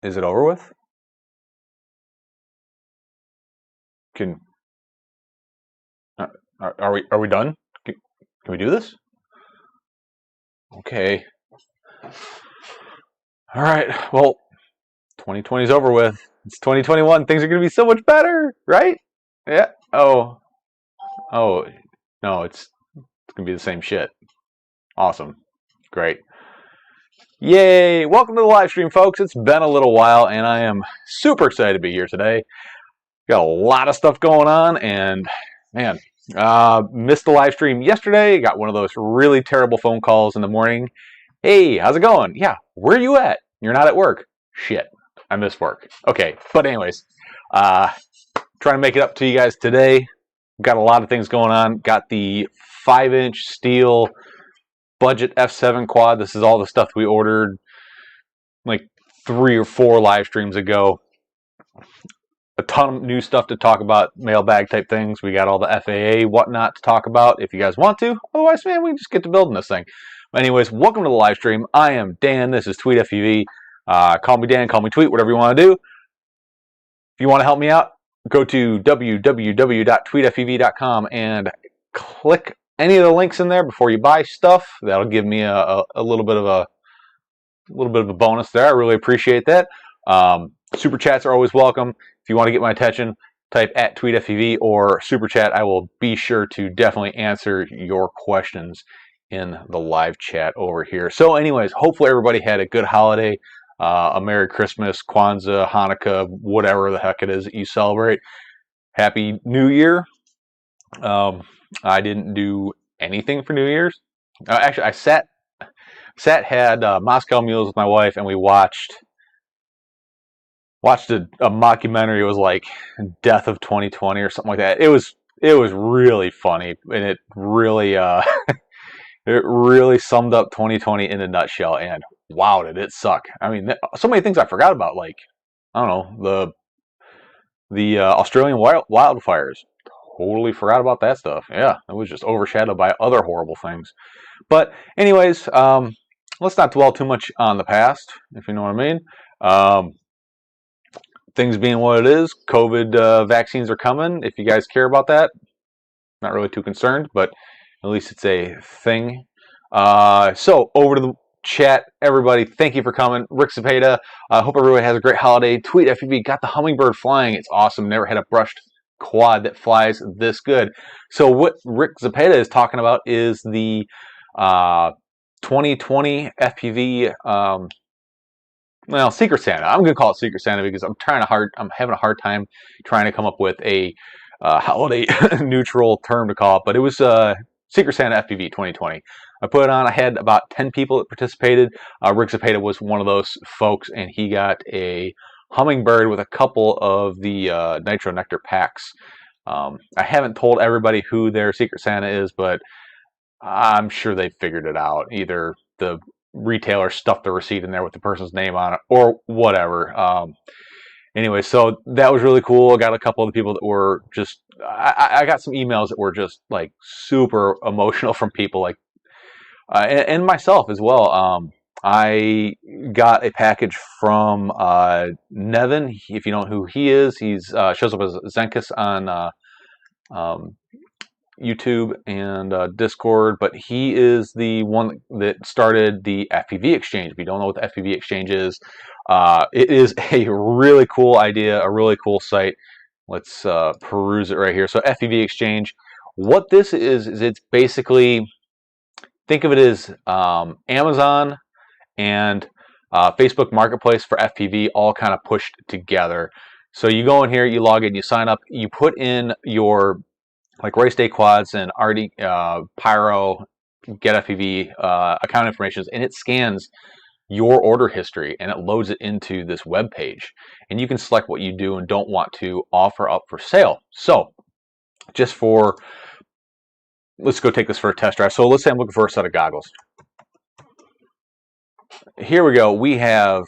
Is it over with? Can are we done? Can we do this? Okay. All right. Well, 2020 is over with. It's 2021. Things are going to be so much better, right? Yeah. Oh, no, it's going to be the same shit. Awesome. Great. Yay! Welcome to the live stream, folks. It's been a little while, and I am super excited to be here today. Got a lot of stuff going on, and man, missed the live stream yesterday. Got one of those really terrible phone calls in the morning. Hey, how's it going? Yeah, where are you at? You're not at work. Shit, I missed work. Okay, but anyways, trying to make it up to you guys today. Got a lot of things going on. Got the 5-inch steel budget F7 quad. This is all the stuff we ordered like 3 or 4 live streams ago. A ton of new stuff to talk about, mailbag type things. We got all the FAA whatnot to talk about if you guys want to. Otherwise, man, we can just get to building this thing. But anyways, welcome to the live stream. I am Dan. This is Tweet FUV. Call me Dan, call me Tweet, whatever you want to do. If you want to help me out, go to www.tweetfuv.com and click any of the links in there before you buy stuff. That'll give me a little bit of a bonus there. I really appreciate that. Super chats are always welcome. If you want to get my attention, type at tweetfuv or super chat. I will be sure to definitely answer your questions in the live chat over here. So anyways, hopefully everybody had a good holiday, a Merry Christmas, Kwanzaa, Hanukkah, whatever the heck it is that you celebrate. Happy New Year. I didn't do anything for New Year's. Actually, I had Moscow Mules with my wife, and we watched a mockumentary. It was like Death of 2020 or something like that. It was really funny, and it really it really summed up 2020 in a nutshell. And wow, did it suck! I mean, so many things I forgot about. Like, I don't know, the Australian wildfires. Totally forgot about that stuff. Yeah, it was just overshadowed by other horrible things. But anyways, let's not dwell too much on the past, if you know what I mean. Things being what it is, COVID vaccines are coming. If you guys care about that, not really too concerned, but at least it's a thing. So over to the chat, everybody. Thank you for coming. Rick Cepeda. I hope everybody has a great holiday. Tweet FUV got the hummingbird flying. It's awesome. Never had a brushed quad that flies this good. So what Rick Cepeda is talking about is the 2020 FPV. Well, Secret Santa. I'm going to call it Secret Santa because I'm having a hard time trying to come up with a holiday neutral term to call it. But it was Secret Santa FPV 2020. I put it on. I had about 10 people that participated. Rick Cepeda was one of those folks, and he got a hummingbird with a couple of the Nitro Nectar packs. I haven't told everybody who their Secret Santa is, but I'm sure they figured it out. Either the retailer stuffed the receipt in there with the person's name on it or whatever. Anyway, so that was really cool. I got a couple of the people that were just, I got some emails that were just like super emotional from people, like, and myself as well. I got a package from Nevin. If you don't know who he is, he's shows up as Zenkus on YouTube and Discord, but he is the one that started the FPV Exchange. If you don't know what the FPV Exchange is, it is a really cool idea, a really cool site. Let's peruse it right here. So FPV Exchange, what this is it's basically, think of it as Amazon and Facebook Marketplace for FPV all kind of pushed together. So you go in here, you log in, you sign up, you put in your like race day quads and RD, Pyro, Get FPV account information, and it scans your order history and it loads it into this web page. And you can select what you do and don't want to offer up for sale. So just for, let's go take this for a test drive. So let's say I'm looking for a set of goggles. Here we go. We have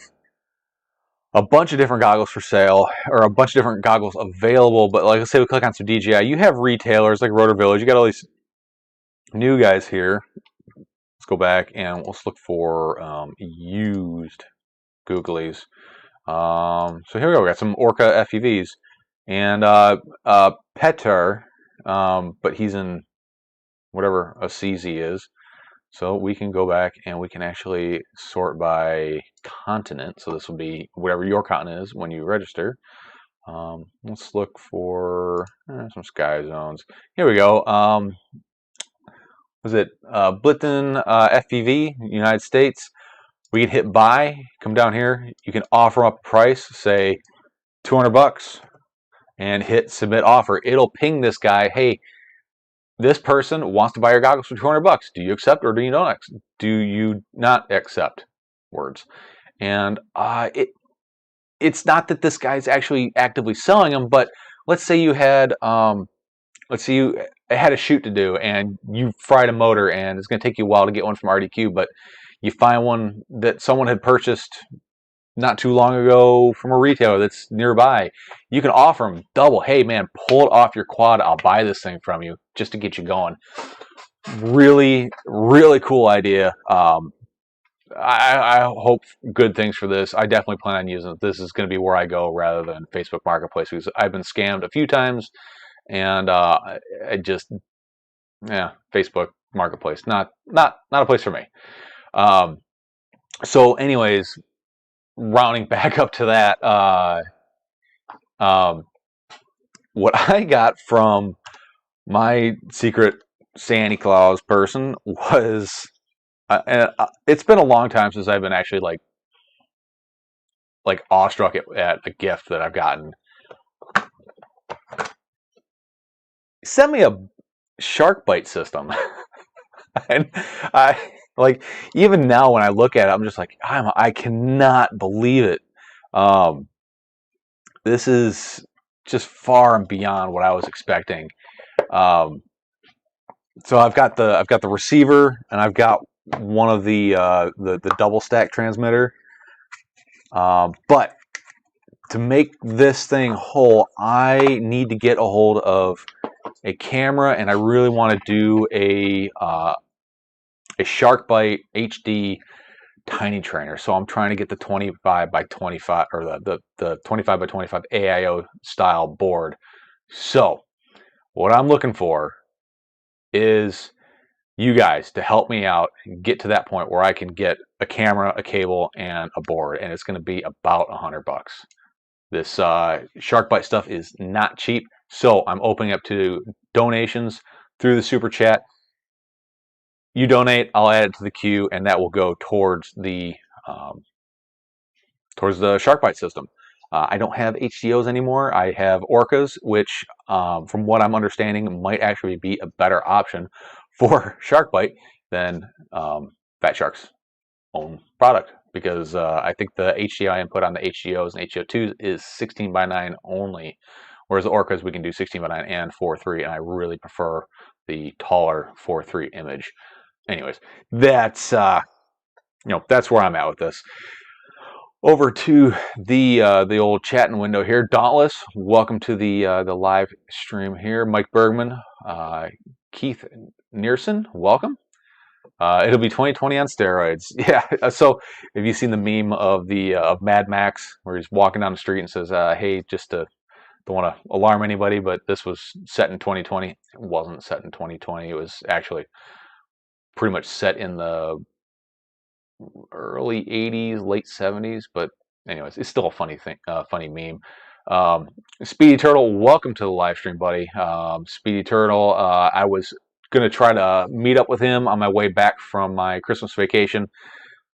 a bunch of different goggles for sale, or a bunch of different goggles available. But like, let's say we click on some DJI. You have retailers like Rotor Village. You got all these new guys here. Let's go back and let's look for used googlies. So here we go. We got some Orca FEVs and Petar, but he's in whatever a CZ is. So we can go back and we can actually sort by continent. So this will be whatever your continent is when you register. Let's look for some sky zones. Here we go. Was it Blitten FPV, United States? We can hit buy, come down here. You can offer up a price, say $200, and hit submit offer. It'll ping this guy, hey, this person wants to buy your goggles for $200. Do you accept or do you not accept? Words. And it's not that this guy's actually actively selling them, but let's say you had let's say you had a shoot to do and you fried a motor and it's going to take you a while to get one from RDQ, but you find one that someone had purchased not too long ago from a retailer that's nearby. You can offer them double. Hey man, pull it off your quad. I'll buy this thing from you just to get you going. Really, really cool idea. I hope good things for this. I definitely plan on using it. This is going to be where I go rather than Facebook Marketplace because I've been scammed a few times, and Facebook Marketplace not a place for me. So, anyways, rounding back up to that, what I got from my secret Santa Claus person was. It's been a long time since I've been actually like awestruck at a gift that I've gotten. Send me a shark bite system, and I like even now when I look at it, I'm just like I cannot believe it. This is just far and beyond what I was expecting. So I've got the receiver and I've got one of the double stack transmitter, but to make this thing whole, I need to get a hold of a camera, and I really want to do a shark bite HD tiny trainer. So I'm trying to get the 25 by 25 or the 25 by 25 AIO style board. So what I'm looking for is you guys to help me out and get to that point where I can get a camera, a cable, and a board, and it's going to be about $100. This shark bite stuff is not cheap, so I'm opening up to donations through the super chat. You donate, I'll add it to the queue, and that will go towards the shark bite system. I don't have HDOs anymore. I have Orcas, which, from what I'm understanding, might actually be a better option for shark bite than Fat Shark's own product, because I think the HDI input on the HDOs and HDO2s is 16 by 9 only, whereas the Orcas we can do 16 by 9 and 4:3, and I really prefer the taller 4:3 image. Anyways, that's that's where I'm at with this. Over to the old chatting window here. Dauntless, welcome to the live stream here. Mike Bergman, Keith Nearson, welcome. It'll be 2020 on steroids. Yeah. So, have you seen the meme of of Mad Max where he's walking down the street and says, "Hey, just to don't want to alarm anybody, but this was set in 2020." It wasn't set in 2020. It was actually pretty much set in the early 80s, late 70s. But anyways, it's still a funny thing, funny meme. Speedy Turtle, welcome to the live stream, buddy. Speedy Turtle, I was gonna try to meet up with him on my way back from my Christmas vacation.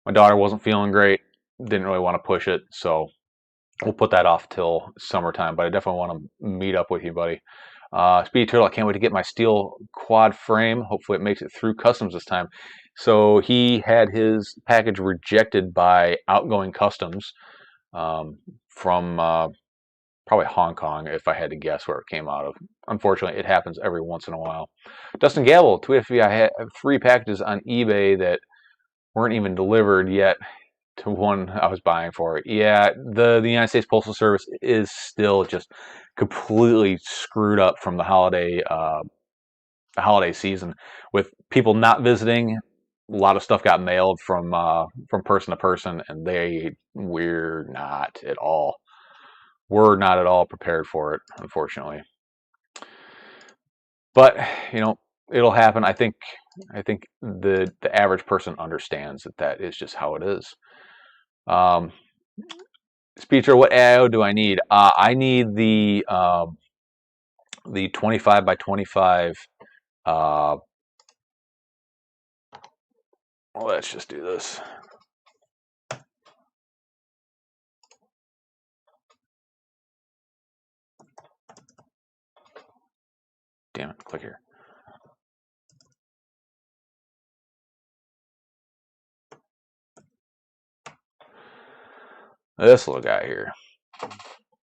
My daughter wasn't feeling great, didn't really want to push it, so we'll put that off till summertime. But I definitely want to meet up with you, buddy. Speedy Turtle, I can't wait to get my steel quad frame. Hopefully it makes it through customs this time. So he had his package rejected by outgoing customs from probably Hong Kong, if I had to guess where it came out of. Unfortunately, it happens every once in a while. Dustin Gabble, tweeted me, I had 3 packages on eBay that weren't even delivered yet to one I was buying for. Yeah, the United States Postal Service is still just completely screwed up from the holiday season, with people not visiting lot of stuff got mailed from person to person, and we're not at all prepared for it, unfortunately. But it'll happen. I think the average person understands that is just how it is. Speecher, what AIO do I need? I need the 25 by 25. Let's just do this. Damn it, click here. This little guy here.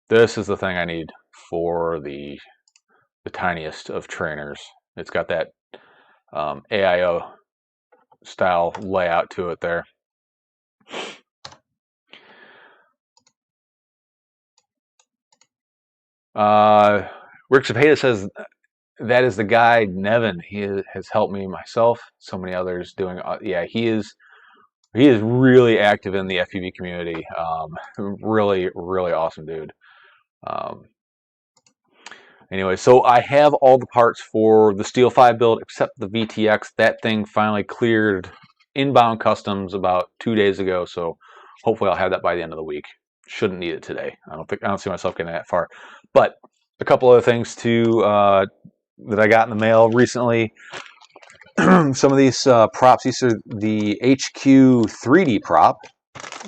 This is the thing I need for the tiniest of trainers. It's got that AIO style layout to it there. Rick Cepeda says that is the guy, Nevin. He has helped me myself, so many others doing. Yeah, he is really active in the FPV community. Really, really awesome dude. Anyway, so I have all the parts for the Steel 5 build except the VTX. That thing finally cleared inbound customs about 2 days ago, so hopefully I'll have that by the end of the week. Shouldn't need it today. I don't see myself getting that far. But a couple other things too that I got in the mail recently. Some of these props. These are the HQ 3D prop.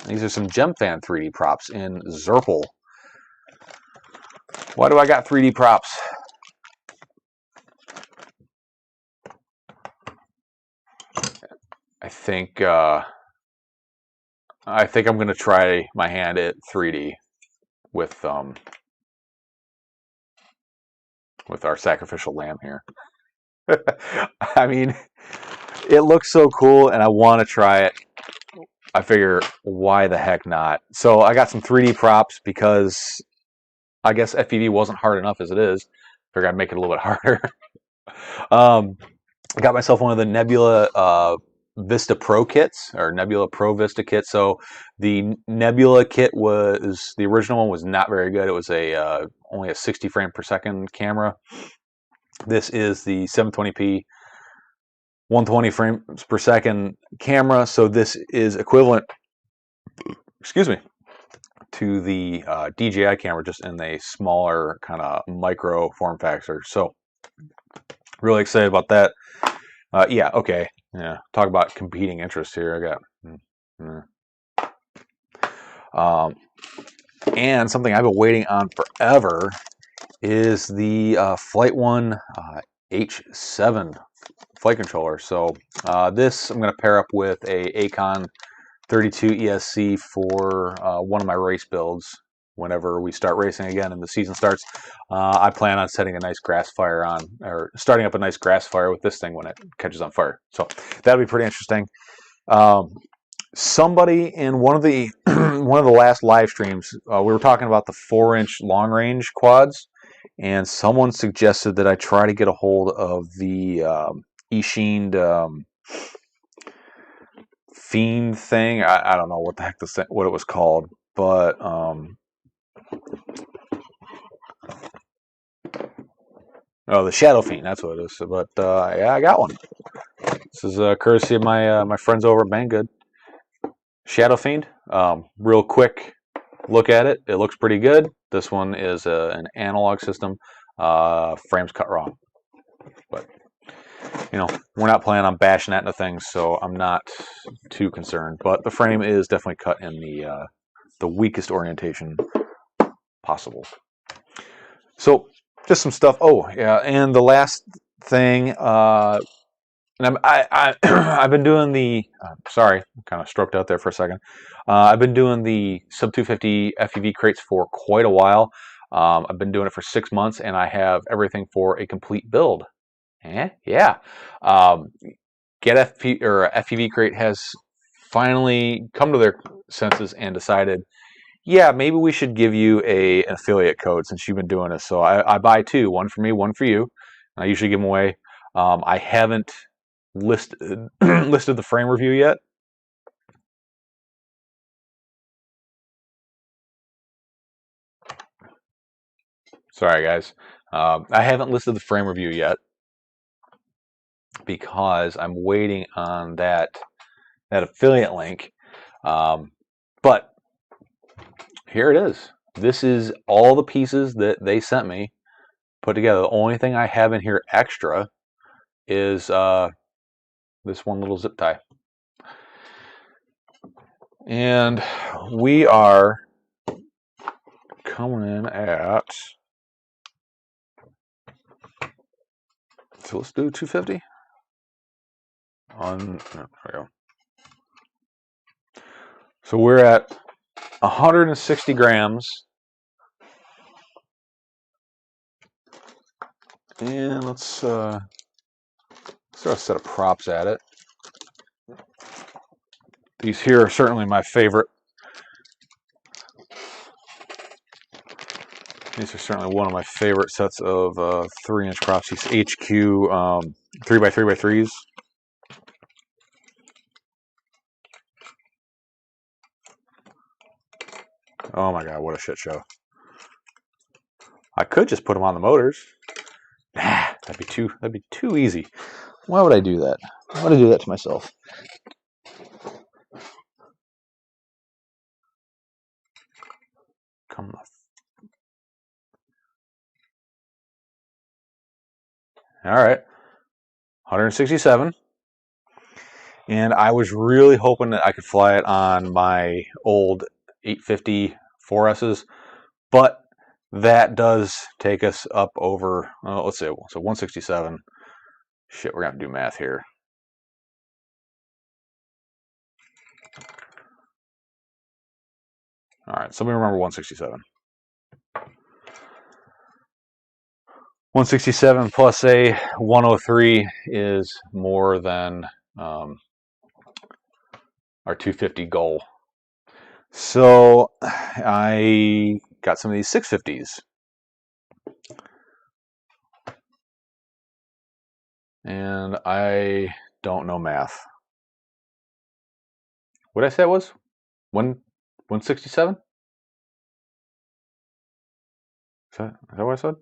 These are some GemFan 3D props in Zurple. Why do I got 3D props? I think I'm going to try my hand at 3D with our sacrificial lamb here. I mean, it looks so cool, and I want to try it. I figure, why the heck not? So I got some 3D props because I guess FPV wasn't hard enough as it is. Figured I'd make it a little bit harder. I got myself one of the Nebula Vista Pro kits, or Nebula Pro Vista kit. So the Nebula kit was, the original one was not very good. It was only a 60 frame per second camera. This is the 720p 120 frames per second camera. So this is equivalent, excuse me, to the DJI camera, just in a smaller kind of micro form factor. So really excited about that. Yeah, okay. Yeah, talk about competing interests here. I got and something I've been waiting on forever is the Flight One H7 flight controller. So this I'm going to pair up with a Acon 32 ESC for one of my race builds. Whenever we start racing again and the season starts, I plan on setting a nice grass fire on, or starting up a nice grass fire with this thing when it catches on fire. So that'll be pretty interesting. Somebody in one of the one of the last live streams, we were talking about the 4-inch long range quads, and someone suggested that I try to get a hold of the Eachine Fiend thing. I don't know what the heck what it was called, but oh, the Shadow Fiend, that's what it is. But yeah, I got one. This is courtesy of my friends over at Banggood. Shadow Fiend. Real quick look at it. It looks pretty good. This one is an analog system. Frames cut wrong, but we're not planning on bashing that into things, so I'm not too concerned. But the frame is definitely cut in the weakest orientation possible. So just some stuff. Oh yeah, and the last thing, and I've been doing the. Sorry, kind of stroked out there for a second. I've been doing the sub 250 FPV crates for quite a while. I've been doing it for 6 months, and I have everything for a complete build. Yeah. FPV Crate has finally come to their senses and decided, yeah, maybe we should give you an affiliate code since you've been doing this. So I buy two, one for me, one for you. I usually give them away. I haven't listed listed the frame review yet. Sorry, guys. I haven't listed the frame review yet because I'm waiting on that affiliate link. But here it is. This is all the pieces that they sent me put together. The only thing I have in here extra is this one little zip tie. And we are coming in at, so let's do 250. There we go. So we're at 160 grams. And let's throw a set of props at it. These here are certainly my favorite. These are certainly one of my favorite sets of 3-inch props. These HQ 3x3x3s. Oh my god, what a shit show. I could just put them on the motors. Nah, that'd be too easy. Why would I do that? Why would I do that to myself? Come on. All right, 167. And I was really hoping that I could fly it on my old 850 4S's, but that does take us up over, let's say, so 167. Shit, we're going to have to do math here. All right, somebody remember 167. 167 plus a 103 is more than our 250 goal. So I got some of these 650s. And I don't know math. What did I say it was? 167? Is that what I said?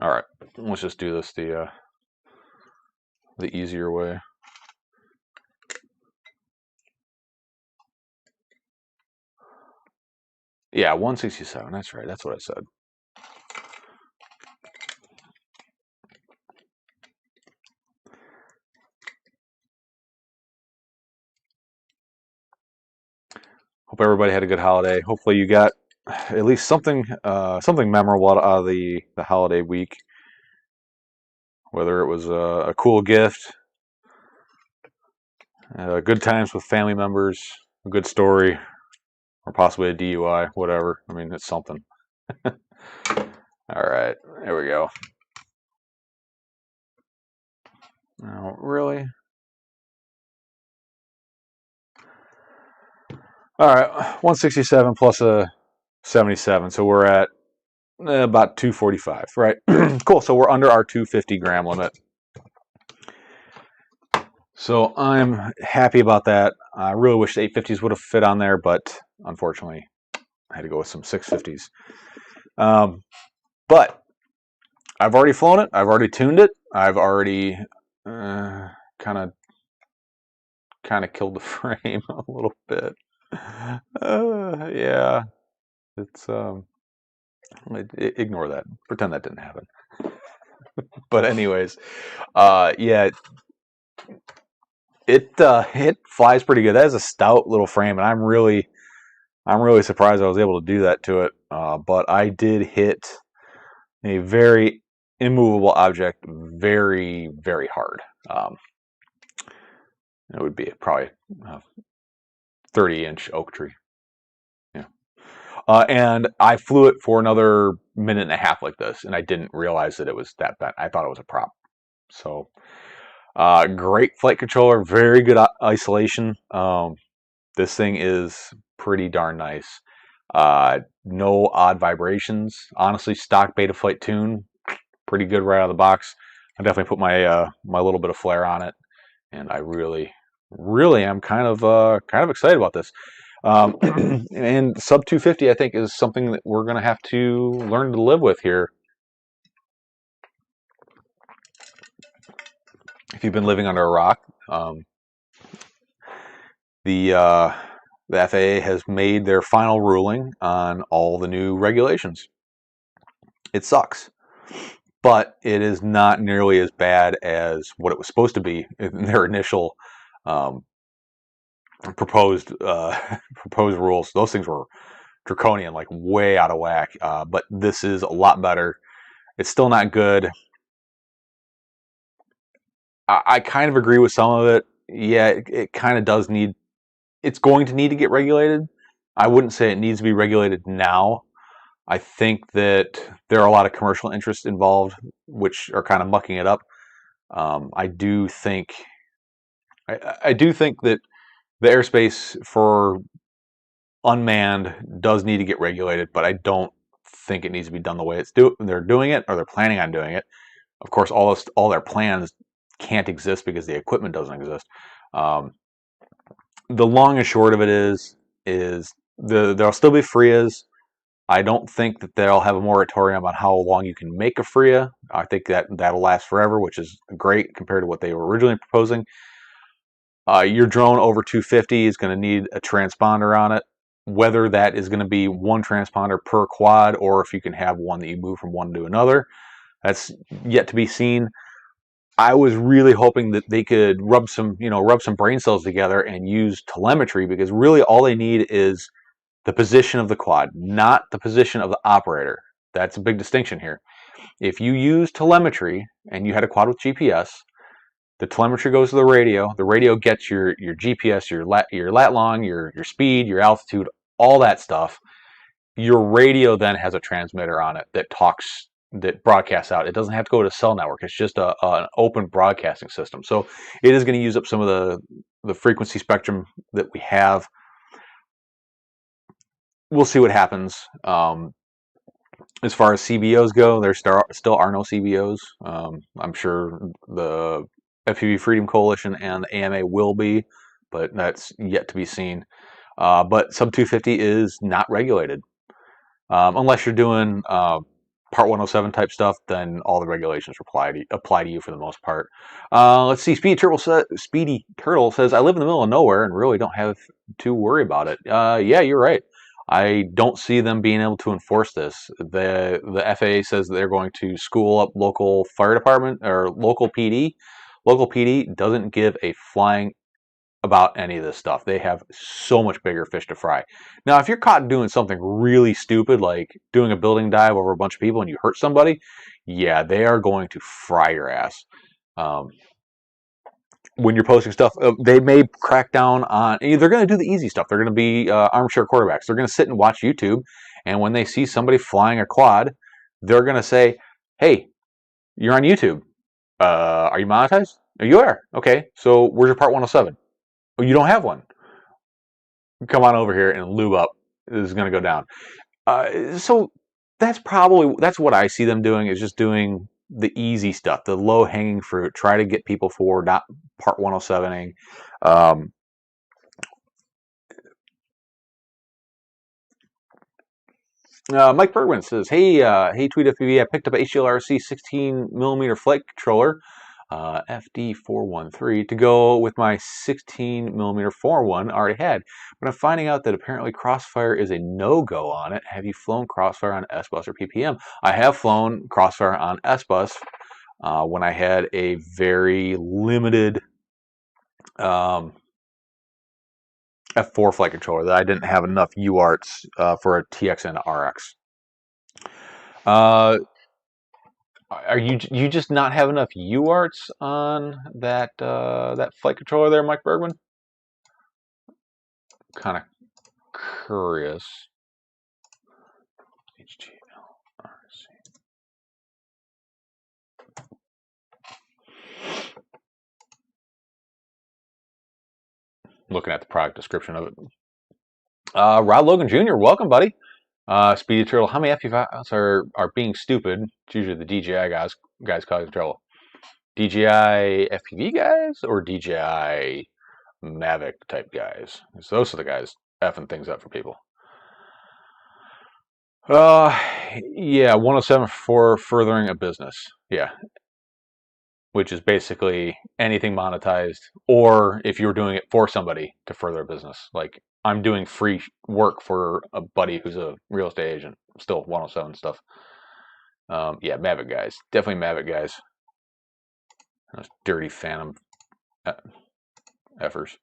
All right, let's just do this the easier way. Yeah, 167. That's right. That's what I said. Hope everybody had a good holiday. Hopefully you got at least something memorable out of the holiday week. Whether it was a cool gift, good times with family members, a good story, or possibly a DUI, whatever. I mean, it's something. All right, there we go. Now, really? All right, 167 plus a 77, so we're at about 245, right? Cool, so we're under our 250 gram limit. So I'm happy about that. I really wish the 850s would have fit on there, but unfortunately, I had to go with some 650s. But I've already flown it. I've already tuned it. I've already kind of killed the frame a little bit. Yeah, it's ignore that. Pretend that didn't happen. But anyways, yeah, it flies pretty good. That is a stout little frame, and I'm really surprised I was able to do that to it. But I did hit a very immovable object very, very hard. It would be probably 30-inch oak tree. Yeah. And I flew it for another minute and a half like this, and I didn't realize that it was that bent. I thought it was a prop. So great flight controller, very good isolation. This thing is pretty darn nice. No odd vibrations. Honestly, stock Betaflight tune, pretty good right out of the box. I definitely put my my little bit of flair on it, and I really am kind of excited about this. And sub 250, I think, is something that we're going to have to learn to live with here. If you've been living under a rock, the FAA has made their final ruling on all the new regulations. It sucks, but it is not nearly as bad as what it was supposed to be in their initial um, proposed proposed rules. Those things were draconian, like way out of whack. But this is a lot better. It's still not good. I kind of agree with some of it. Yeah, it kind of does need. It's going to need to get regulated. I wouldn't say it needs to be regulated now. I think that there are a lot of commercial interests involved, which are kind of mucking it up. I do think. I do think that the airspace for unmanned does need to get regulated, but I don't think it needs to be done the way they're doing it, or they're planning on doing it. Of course, all their plans can't exist because the equipment doesn't exist. Um, the long and short of it is there'll still be FRIAs. I don't think that they'll have a moratorium on how long you can make a FRIA. I think that'll last forever, which is great compared to what they were originally proposing. Your drone over 250 is going to need a transponder on it. Whether that is going to be one transponder per quad, or if you can have one that you move from one to another, that's yet to be seen. I was really hoping that they could rub some brain cells together and use telemetry, because really all they need is the position of the quad, not the position of the operator. That's a big distinction here. If you use telemetry and you had a quad with GPS, the telemetry goes to the radio. The radio gets your GPS, your lat long, your speed, your altitude, all that stuff. Your radio then has a transmitter on it that broadcasts out. It doesn't have to go to a cell network. It's just an open broadcasting system. So it is going to use up some of the frequency spectrum that we have. We'll see what happens. As far as CBOs go, there still are no CBOs. I'm sure the FPV Freedom Coalition and the AMA will be, but that's yet to be seen. But sub 250 is not regulated. Unless you're doing Part 107 type stuff, then all the regulations apply to you for the most part. Let's see. Speedy Turtle says, I live in the middle of nowhere and really don't have to worry about it. Yeah, you're right. I don't see them being able to enforce this. The FAA says they're going to school up local fire department or local PD. Local PD doesn't give a flying about any of this stuff. They have so much bigger fish to fry. Now, if you're caught doing something really stupid, like doing a building dive over a bunch of people and you hurt somebody, yeah, they are going to fry your ass. When you're posting stuff, they may crack down on. They're going to do the easy stuff. They're going to be armchair quarterbacks. They're going to sit and watch YouTube, and when they see somebody flying a quad, they're going to say, "Hey, you're on YouTube. Are you monetized? Oh, you are. Okay, so where's your Part 107? Oh, you don't have one. Come on over here and lube up. This is going to go down." So that's what I see them doing, is just doing the easy stuff, the low hanging fruit. Try to get people for not Part 107ing. Mike Bergman says, hey, Tweet FPV, I picked up a HLRC 16mm flight controller, FD413, to go with my 16mm 4-1 I already had. But I'm finding out that apparently Crossfire is a no-go on it. Have you flown Crossfire on S-Bus or PPM? I have flown Crossfire on S-Bus when I had a very limited F4 flight controller that I didn't have enough UARTs for a TXN RX. Are you just not have enough UARTs on that that flight controller there, Mike Bergman? Kind of curious. Looking at the product description of it. Rod Logan Jr., welcome, buddy. Speedy Turtle, how many FPVs are being stupid? It's usually the DJI guys causing trouble. DJI FPV guys or DJI Mavic type guys? So those are the guys effing things up for people. Yeah, 107 for furthering a business. Yeah, which is basically anything monetized, or if you're doing it for somebody to further a business. Like I'm doing free work for a buddy who's a real estate agent. Still 107 stuff. Yeah, Mavic guys, definitely Mavic guys. Those dirty Phantom effers.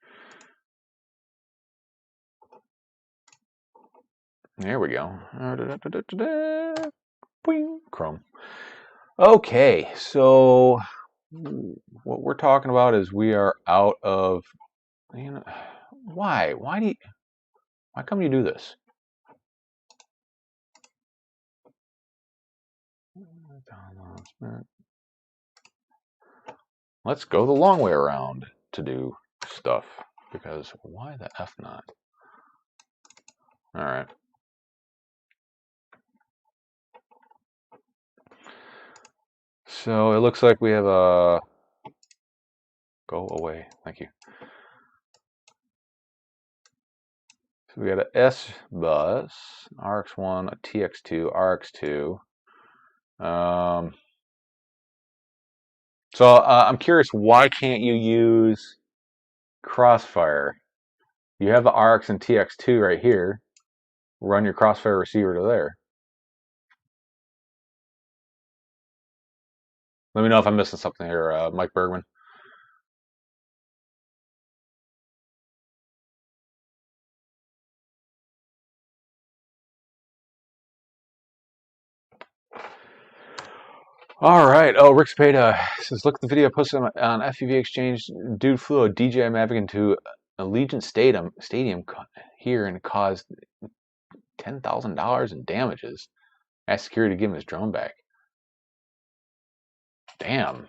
There we go. Chrome. Okay, so what we're talking about is we are out of. You know, why? Why come you do this? Let's go the long way around to do stuff, because why the F not? All right. So it looks like we have a go away. Thank you. So we got a S bus, RX1, a TX2, RX2. So I'm curious, why can't you use Crossfire? You have the RX and TX2 right here. Run your Crossfire receiver to there. Let me know if I'm missing something here, Mike Bergman. All right. Oh, Rick Spada says, look at the video posted on FPV Exchange. Dude flew a DJI Mavic into Allegiant Stadium here and caused $10,000 in damages. Asked security to give him his drone back. Damn.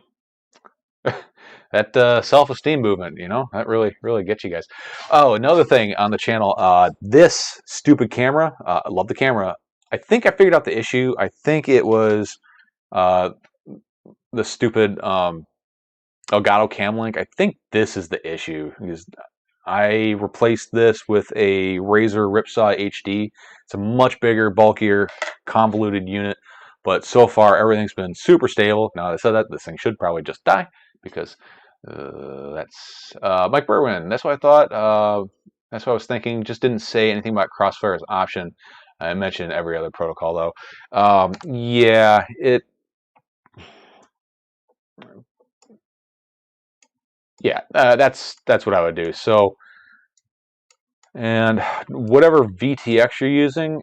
That self-esteem movement, you know, that really gets you guys. Oh, another thing on the channel, this stupid camera, I love the camera. I think I figured out the issue. I think it was the stupid Elgato Cam Link. I think this is the issue, because I replaced this with a Razer Ripsaw HD. It's a much bigger, bulkier, convoluted unit, but so far everything's been super stable. Now that I said that, this thing should probably just die, because that's Mike Berwin. That's what I thought. That's what I was thinking. Just didn't say anything about Crossfire as an option. I mentioned every other protocol though. Yeah, that's what I would do. So, and whatever VTX you're using,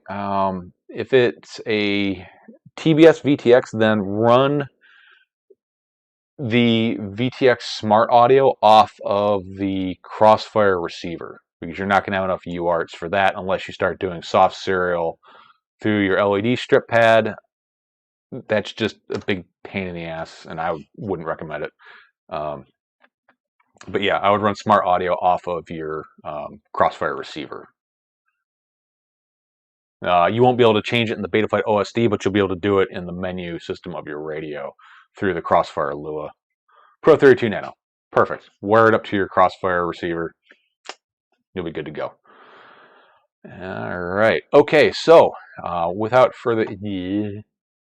if it's a TBS VTX, then run the VTX Smart Audio off of the Crossfire receiver, because you're not going to have enough UARTs for that unless you start doing soft serial through your LED strip pad. That's just a big pain in the ass, and I wouldn't recommend it. But yeah, I would run Smart Audio off of your Crossfire receiver. You won't be able to change it in the Betaflight OSD, but you'll be able to do it in the menu system of your radio through the Crossfire Lua. Pro 32 Nano. Perfect. Wire it up to your Crossfire receiver. You'll be good to go. All right. Okay, so without further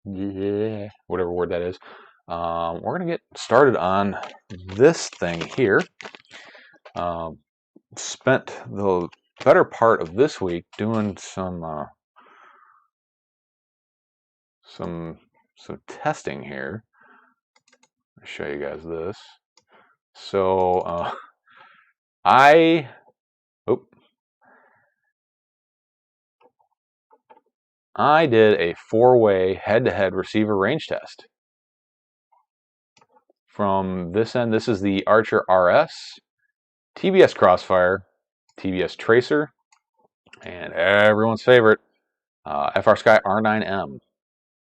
whatever word that is, we're going to get started on this thing here. Spent the better part of this week doing some testing here. I'll show you guys this. So I did a 4-way head-to-head receiver range test. From this end, this is the Archer RS, TBS Crossfire, TBS Tracer, and everyone's favorite, FrSky R9M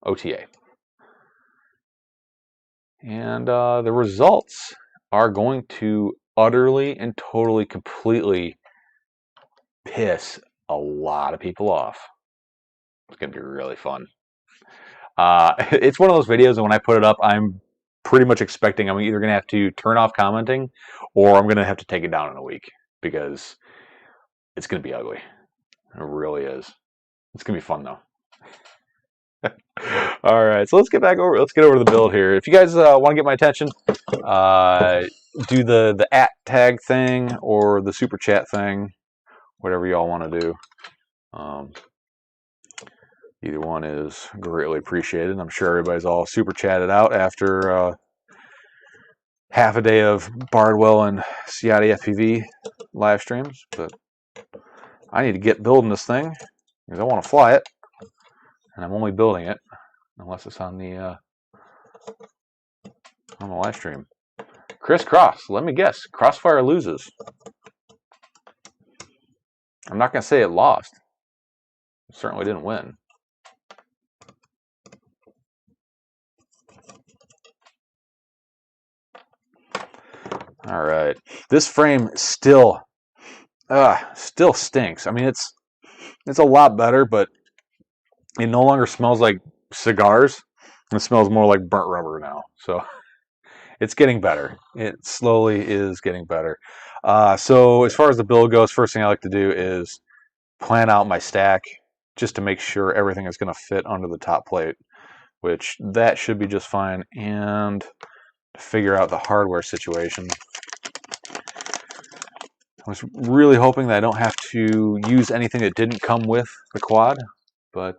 OTA. And the results are going to utterly and totally, completely piss a lot of people off. It's going to be really fun. It's one of those videos, and when I put it up, I'm pretty much expecting I'm either going to have to turn off commenting or I'm going to have to take it down in a week because it's going to be ugly. It really is. It's going to be fun, though. All right, so let's get over to the build here. If you guys want to get my attention, do the @ tag thing or the super chat thing, whatever y'all want to do. Either one is greatly appreciated. I'm sure everybody's all super chatted out after half a day of Bardwell and Ciotti FPV live streams, but I need to get building this thing because I want to fly it, and I'm only building it unless it's on the live stream. Crisscross. Let me guess. Crossfire loses. I'm not going to say it lost. It certainly didn't win. All right. This frame still stinks. I mean, it's a lot better, but it no longer smells like cigars. It smells more like burnt rubber now. So it's getting better. It slowly is getting better. So as far as the build goes, first thing I like to do is plan out my stack just to make sure everything is going to fit under the top plate, which that should be just fine, and figure out the hardware situation. I was really hoping that I don't have to use anything that didn't come with the quad, but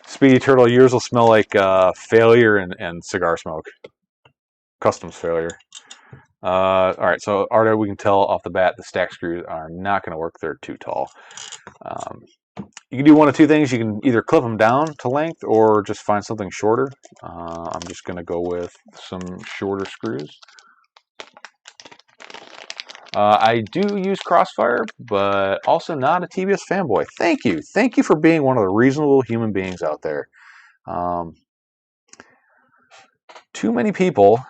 Speedy Turtle, yours will smell like failure and cigar smoke. Customs failure. All right, so already we can tell off the bat the stack screws are not going to work. They're too tall. You can do one of two things. You can either clip them down to length or just find something shorter. I'm just going to go with some shorter screws. I do use Crossfire, but also not a TBS fanboy. Thank you. Thank you for being one of the reasonable human beings out there. Too many people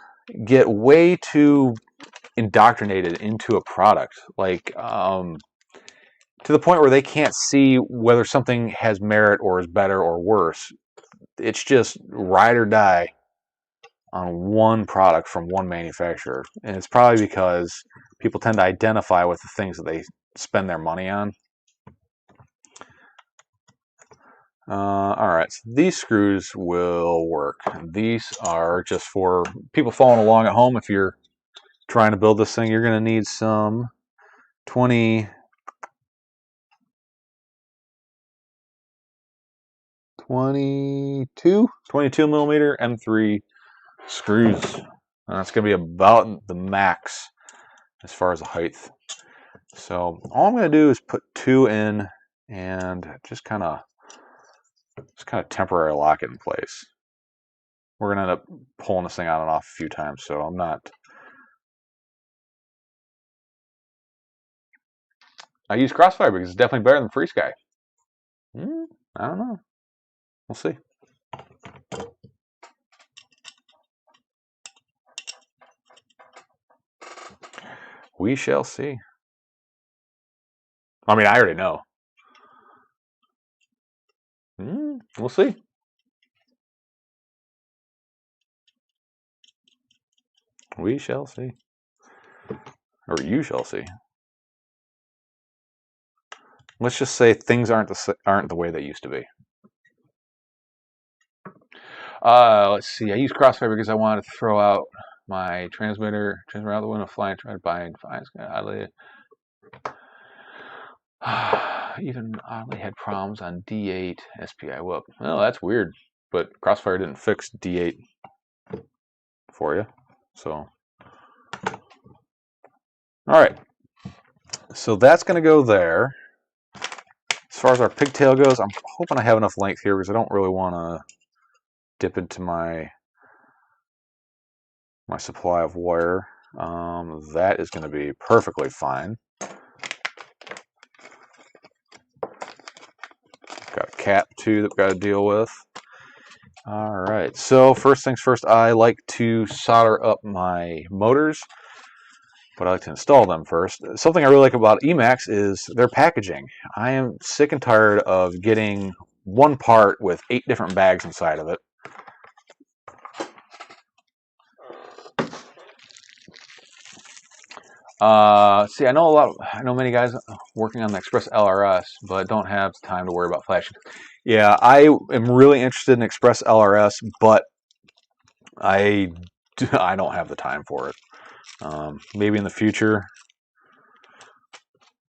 get way too indoctrinated into a product, like to the point where they can't see whether something has merit or is better or worse. It's just ride or die on one product from one manufacturer, and it's probably because people tend to identify with the things that they spend their money on. All right, so these screws will work. These are just for people following along at home. If you're trying to build this thing, you're going to need some 22 millimeter M3 screws. And that's going to be about the max as far as the height. So all I'm going to do is put 2 in and just kind of temporarily lock it in place. We're going to end up pulling this thing on and off a few times, so I'm not. I use Crossfire because it's definitely better than Free Sky. I don't know. We'll see. We shall see. I mean, I already know. We'll see. We shall see. Or you shall see. Let's just say things aren't the way they used to be. Let's see. I use Crossfire because I wanted to throw out my transmitter out the window, fly and try to bind. Even oddly had problems on D8 SPI whoop. Well, that's weird, but Crossfire didn't fix D8 for you. So, all right. So that's going to go there. As far as our pigtail goes, I'm hoping I have enough length here because I don't really want to dip into my supply of wire. That is going to be perfectly fine. Got a cap too that we've got to deal with. All right, so first things first, I like to solder up my motors. but I like to install them first. Something I really like about Emacs is their packaging. I am sick and tired of getting one part with 8 different bags inside of it. See, I know many guys working on the Express LRS, but don't have time to worry about flashing. Yeah, I am really interested in Express LRS, but I don't have the time for it. Maybe in the future.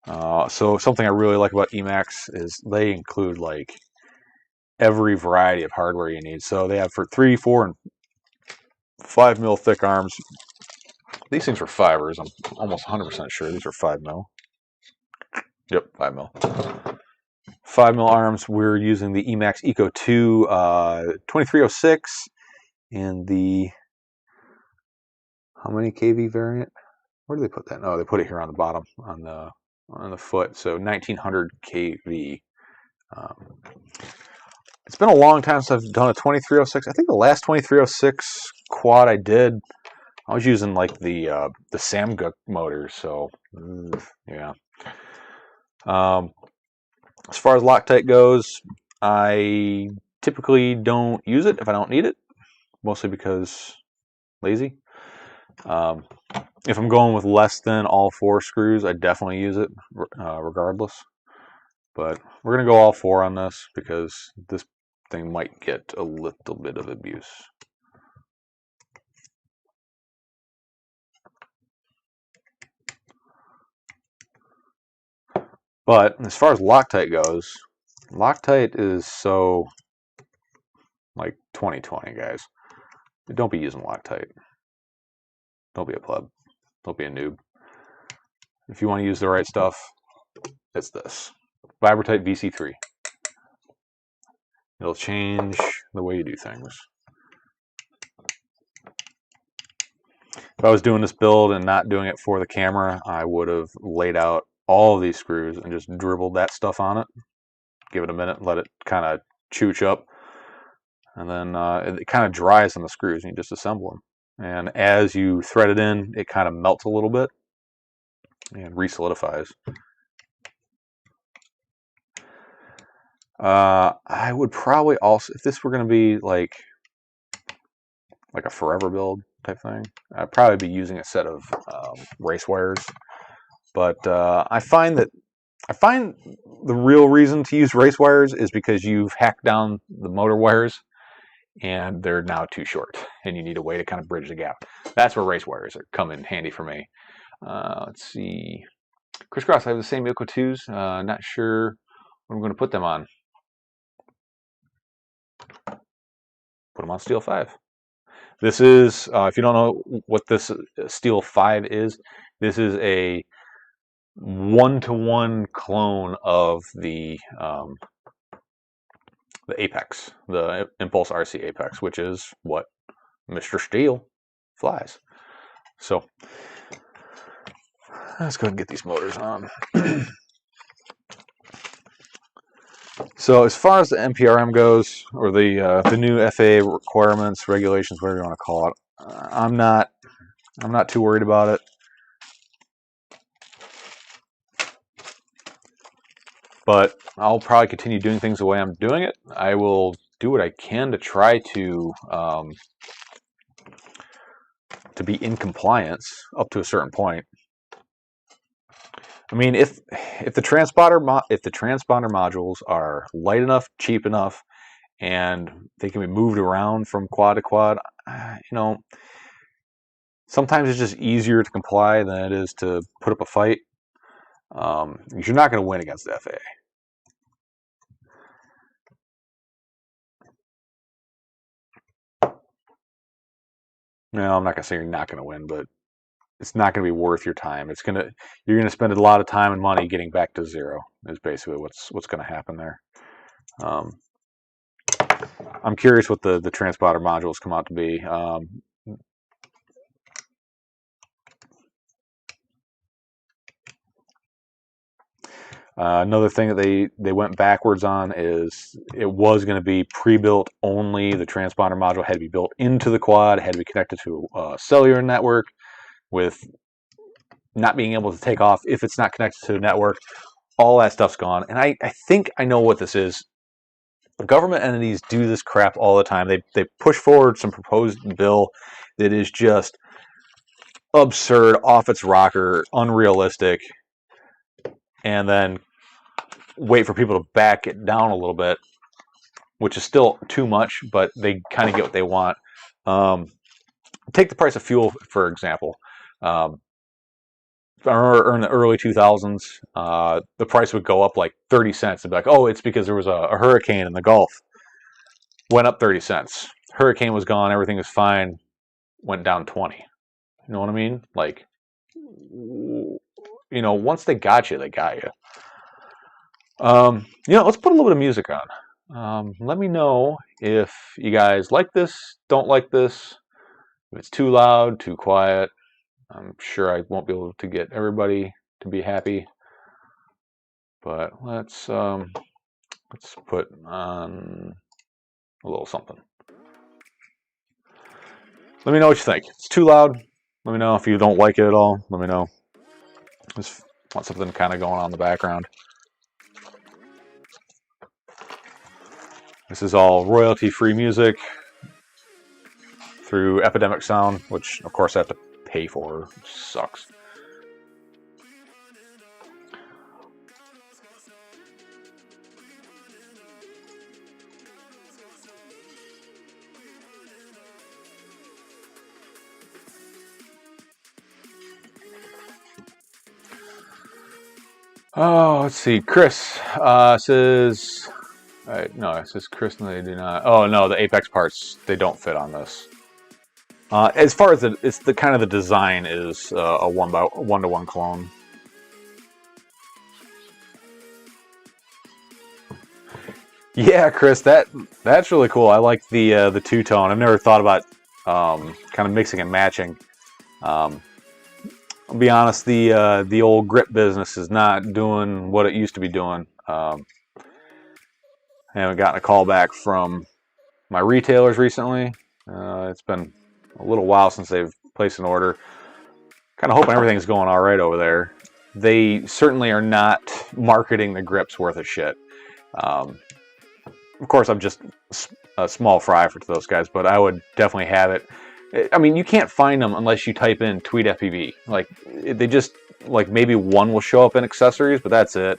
So something I really like about Emacs is they include like every variety of hardware you need. So they have for 3, 4, and 5 mil thick arms. These things are fibers. I'm almost 100% sure these are 5 mil. Yep, 5 mil. 5 mil arms. We're using the Emacs Eco 2 2306 in the how many kV variant? Where do they put that? Oh, they put it here on the bottom on the foot. So 1900 kV. It's been a long time since I've done a 2306. I think the last 2306 quad I did, I was using like the Samguk motor. So yeah. As far as Loctite goes, I typically don't use it if I don't need it, mostly because lazy. If I'm going with less than all 4 screws, I definitely use it regardless. But we're going to go all 4 on this because this thing might get a little bit of abuse. But as far as Loctite goes, Loctite is so like 2020, guys. Don't be using Loctite. Don't be a pleb. Don't be a noob. If you want to use the right stuff, it's this. Vibratite VC3. It'll change the way you do things. If I was doing this build and not doing it for the camera, I would have laid out all of these screws and just dribbled that stuff on it. Give it a minute, let it kind of chooch up. And then it kind of dries on the screws and you just assemble them. And as you thread it in, it kind of melts a little bit and resolidifies. I would probably also, if this were going to be like a forever build type thing, I'd probably be using a set of race wires. But I find the real reason to use race wires is because you've hacked down the motor wires and they're now too short and you need a way to kind of bridge the gap. That's where race wires come in handy for me. Let's see. Crisscross, I have the same Eco 2s. Not sure what I'm going to put them on. Put them on Steel 5. This is, if you don't know what this Steel 5 is, this is a 1-to-1 clone of the Apex, the Impulse RC Apex, which is what Mr. Steel flies. So let's go ahead and get these motors on. So as far as the NPRM goes, or the new FAA requirements, regulations, whatever you want to call it, I'm not too worried about it. But I'll probably continue doing things the way I'm doing it. I will do what I can to try to be in compliance up to a certain point. I mean, if the transponder modules are light enough, cheap enough, and they can be moved around from quad to quad, you know, sometimes it's just easier to comply than it is to put up a fight. You're not going to win against the FAA. No, I'm not going to say you're not going to win, but it's not going to be worth your time. You're going to spend a lot of time and money getting back to zero. Is basically what's going to happen there. I'm curious what the transponder modules come out to be. Another thing that they went backwards on is it was going to be pre-built only. The transponder module had to be built into the quad, had to be connected to a cellular network with not being able to take off if it's not connected to the network. All that stuff's gone. And I think I know what this is. Government entities do this crap all the time. They push forward some proposed bill that is just absurd, off its rocker, unrealistic, and then wait for people to back it down a little bit, which is still too much, but they kind of get what they want. Take the price of fuel, for example. I remember in the early 2000s, the price would go up like 30 cents. It'd be like, oh, it's because there was a hurricane in the Gulf. Went up 30 cents. Hurricane was gone. Everything was fine. Went down 20. You know what I mean? Like, once they got you, they got you. Let's put a little bit of music on. Let me know if you guys like this, don't like this, if it's too loud, too quiet. I'm sure I won't be able to get everybody to be happy, but let's put on a little something. Let me know what you think. It's too loud. Let me know if you don't like it at all. Let me know. Just want something kind of going on in the background. This is all royalty-free music through Epidemic Sound, which of course I have to pay for. Which sucks. Oh, let's see. Chris says... no, it says Chris, and they do not. Oh, no, the Apex parts, they don't fit on this. As far as it's the kind of the design is a one-to-one clone. Yeah, Chris, that's really cool. I like the two-tone. I've never thought about kind of mixing and matching. I'll be honest, the old grip business is not doing what it used to be doing. I haven't gotten a call back from my retailers recently. It's been a little while since they've placed an order. Kind of hoping everything's going all right over there. They certainly are not marketing the grips worth a shit. Of course, I'm just a small fry for those guys, but I would definitely have it. I mean, you can't find them unless you type in Tweet FPV. Like, they just, like, maybe one will show up in accessories, but that's it.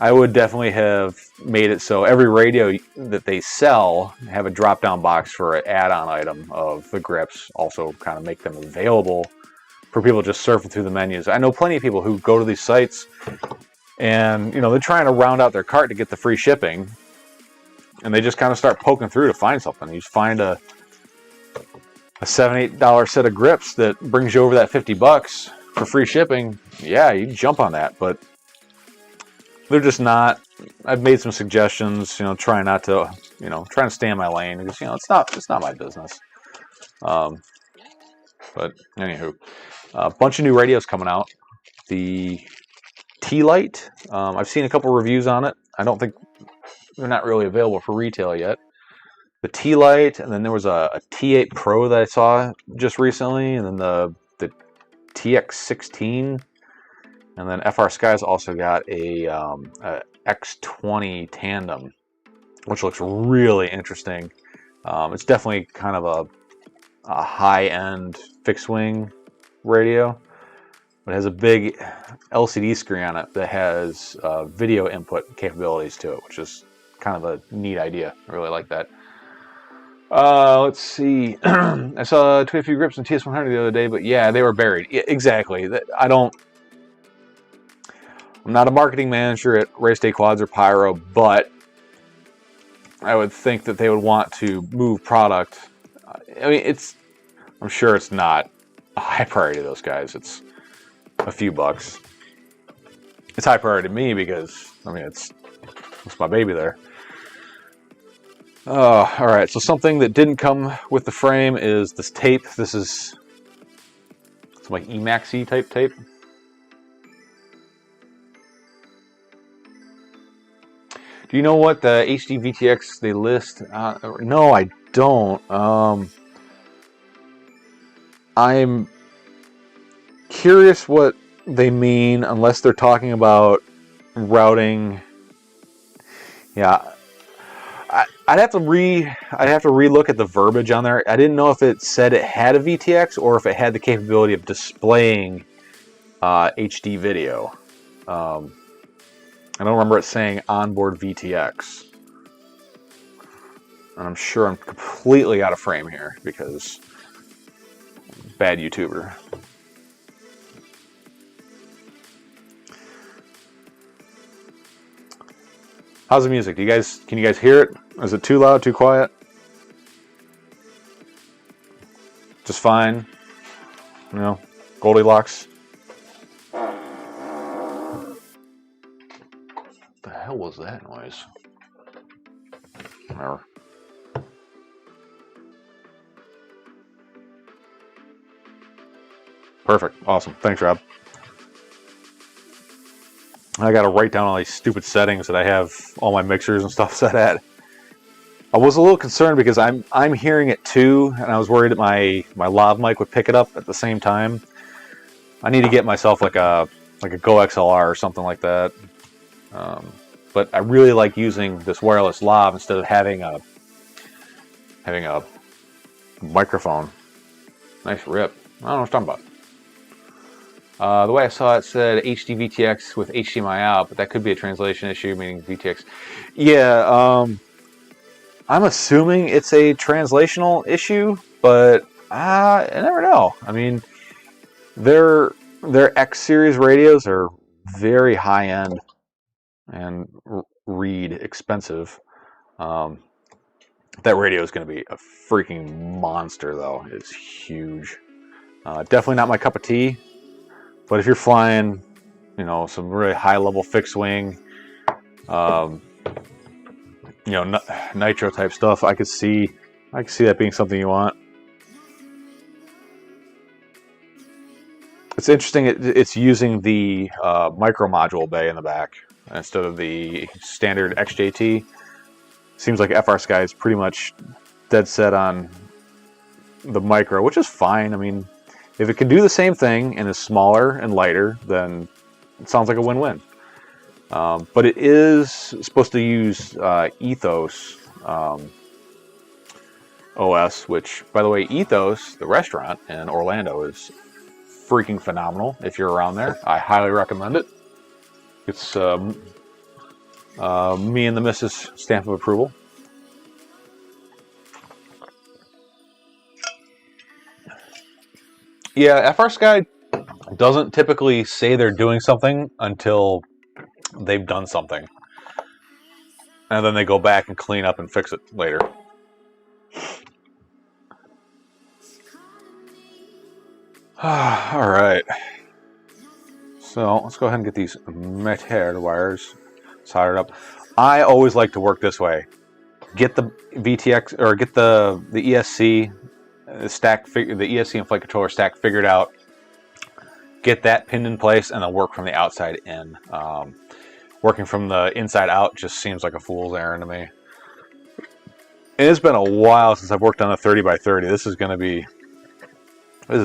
I would definitely have made it so every radio that they sell have a drop-down box for an add-on item of the grips. Also kind of make them available for people just surfing through the menus. I know plenty of people who go to these sites and, they're trying to round out their cart to get the free shipping, and they just kind of start poking through to find something. You just find a $7, $8 set of grips that brings you over that $50 for free shipping. Yeah, you jump on that, but they're just not. I've made some suggestions, trying not to, trying to stay in my lane because, it's not my business. But anywho, a bunch of new radios coming out. The T-Lite, I've seen a couple reviews on it. I don't think they're not really available for retail yet. The T-Lite, and then there was a T8 Pro that I saw just recently, and then the TX16, and then FR Sky's also got a X20 Tandem, which looks really interesting. It's definitely kind of a high-end fixed-wing radio, but it has a big LCD screen on it that has video input capabilities to it, which is kind of a neat idea. I really like that. Let's see. I saw 23 grips in TS100 the other day, but yeah, they were buried. Yeah, exactly. I'm not a marketing manager at Race Day Quads or Pyro, but I would think that they would want to move product. I mean, I'm sure it's not a high priority to those guys. It's a few bucks. It's high priority to me because, it's my baby there. All right, so something that didn't come with the frame is this tape. This is some like Emaxy type tape. Do you know what the HD VTX they list? No, I don't. I'm curious what they mean, unless they're talking about routing. Yeah, I'd have to relook at the verbiage on there. I didn't know if it said it had a VTX or if it had the capability of displaying HD video. I don't remember it saying onboard VTX. And I'm sure I'm completely out of frame here because bad YouTuber. How's the music? Can you guys hear it? Is it too loud, too quiet? Just fine. You know, Goldilocks. What the hell was that noise? Whatever. Perfect. Awesome. Thanks, Rob. I got to write down all these stupid settings that I have all my mixers and stuff set at. I was a little concerned because I'm hearing it too, and I was worried that my lav mic would pick it up at the same time. I need to get myself like a Go XLR or something like that. But I really like using this wireless lav instead of having a microphone. Nice rip. I don't know what I'm talking about. The way I saw it said HD VTX with HDMI out, but that could be a translation issue, meaning VTX. Yeah, I'm assuming it's a translational issue, but I never know. I mean, their X series radios are very high end and read expensive. That radio is going to be a freaking monster, though. It's huge. Definitely not my cup of tea. But if you're flying, you know, some really high-level fixed wing, you know, nitro type stuff, I could see that being something you want. It's interesting. It's using the micro module bay in the back instead of the standard XJT. Seems like FrSky is pretty much dead set on the micro, which is fine. I mean, if it can do the same thing and is smaller and lighter, then it sounds like a win-win. But it is supposed to use Ethos OS, which, by the way, Ethos, the restaurant in Orlando, is freaking phenomenal. If you're around there, I highly recommend it. It's me and the missus stamp of approval. Yeah, FrSky doesn't typically say they're doing something until they've done something. And then they go back and clean up and fix it later. All right. So let's go ahead and get these metal wires soldered up. I always like to work this way. Get the VTX or get the ESC stack, the ESC and flight controller stack figured out. Get that pinned in place, and then work from the outside in. Working from the inside out just seems like a fool's errand to me. And it's been a while since I've worked on a 30x30. This is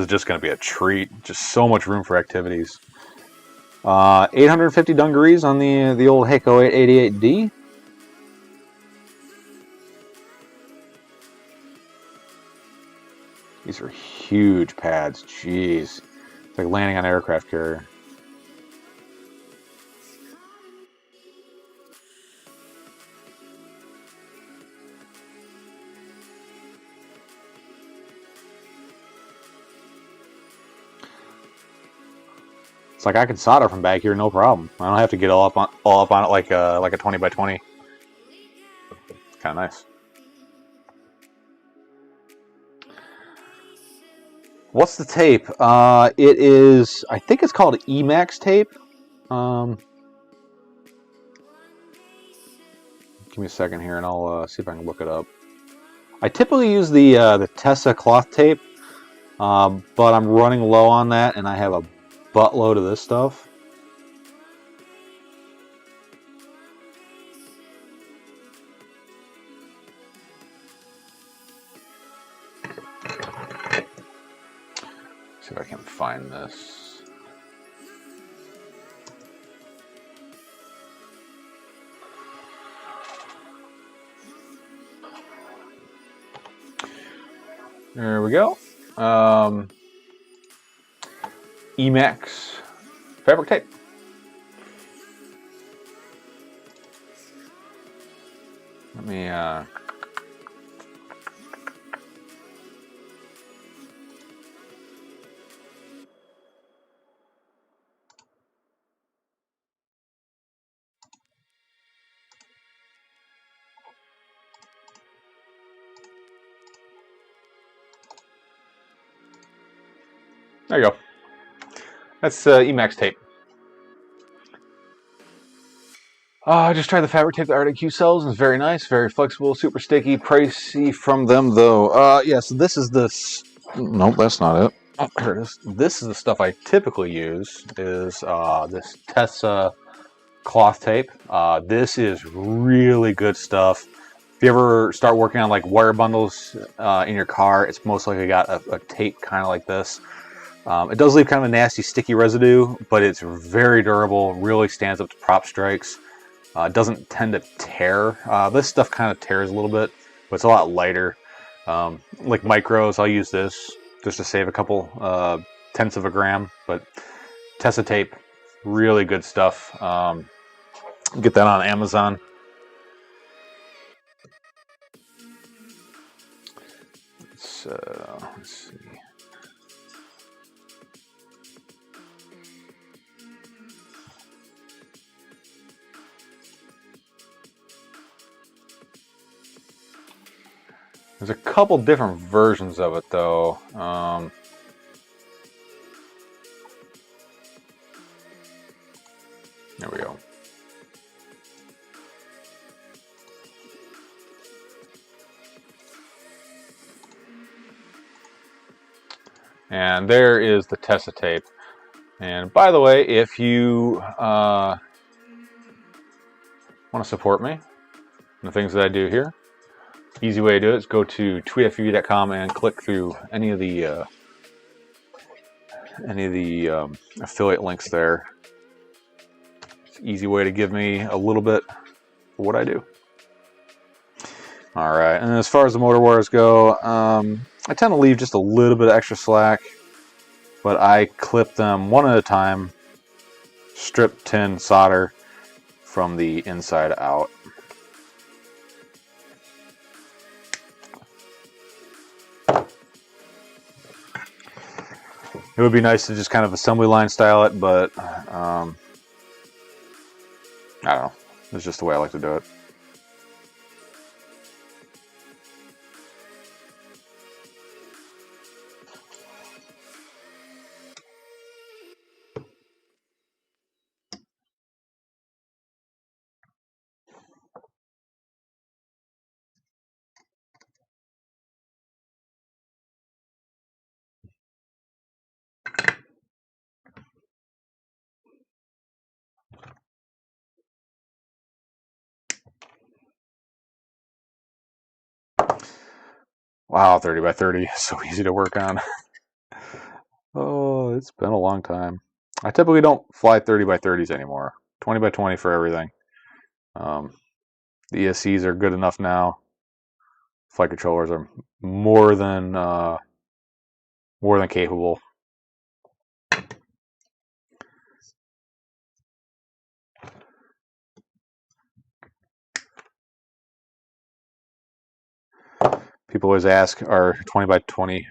just going to be a treat. Just so much room for activities. 850 dungarees on the old Heiko 888D. These are huge pads. Jeez. It's like landing on an aircraft carrier. It's like I can solder from back here, no problem. I don't have to get all up on it like a 20x20. It's kind of nice. What's the tape? It is, I think it's called Emax tape. Give me a second here, and I'll see if I can look it up. I typically use the Tessa cloth tape, but I'm running low on that, and I have a buttload of this stuff. See if I can find this. There we go. Emax fabric tape. Let me there you go. That's Emax tape. I just tried the fabric tape that RDQ sells, and it's very nice, very flexible, super sticky, pricey from them though. Yeah, so this is this. Nope, that's not it. Oh, here it is. This is the stuff I typically use. Is this Tessa cloth tape. This is really good stuff. If you ever start working on like wire bundles in your car, it's most likely got a tape kind of like this. It does leave kind of a nasty sticky residue, but it's very durable, really stands up to prop strikes. It doesn't tend to tear. This stuff kind of tears a little bit, but it's a lot lighter. Like micros, I'll use this just to save a couple tenths of a gram, but Tessa tape, really good stuff. Get that on Amazon. Let's see. There's a couple different versions of it though. There we go. And there is the Tessa tape. And by the way, if you want to support me and the things that I do here, easy way to do it is go to tweetfv.com and click through any of the affiliate links there. It's an easy way to give me a little bit for what I do. All right, and as far as the motor wires go, I tend to leave just a little bit of extra slack, but I clip them one at a time, strip tin solder from the inside out. It would be nice to just kind of assembly line style it, but I don't know. It's just the way I like to do it. Wow, 30 by 30 is so easy to work on. Oh, it's been a long time. I typically don't fly 30 by 30s anymore. 20 by 20 for everything. The ESCs are good enough now. Flight controllers are more than capable. People always ask, are 20 by 20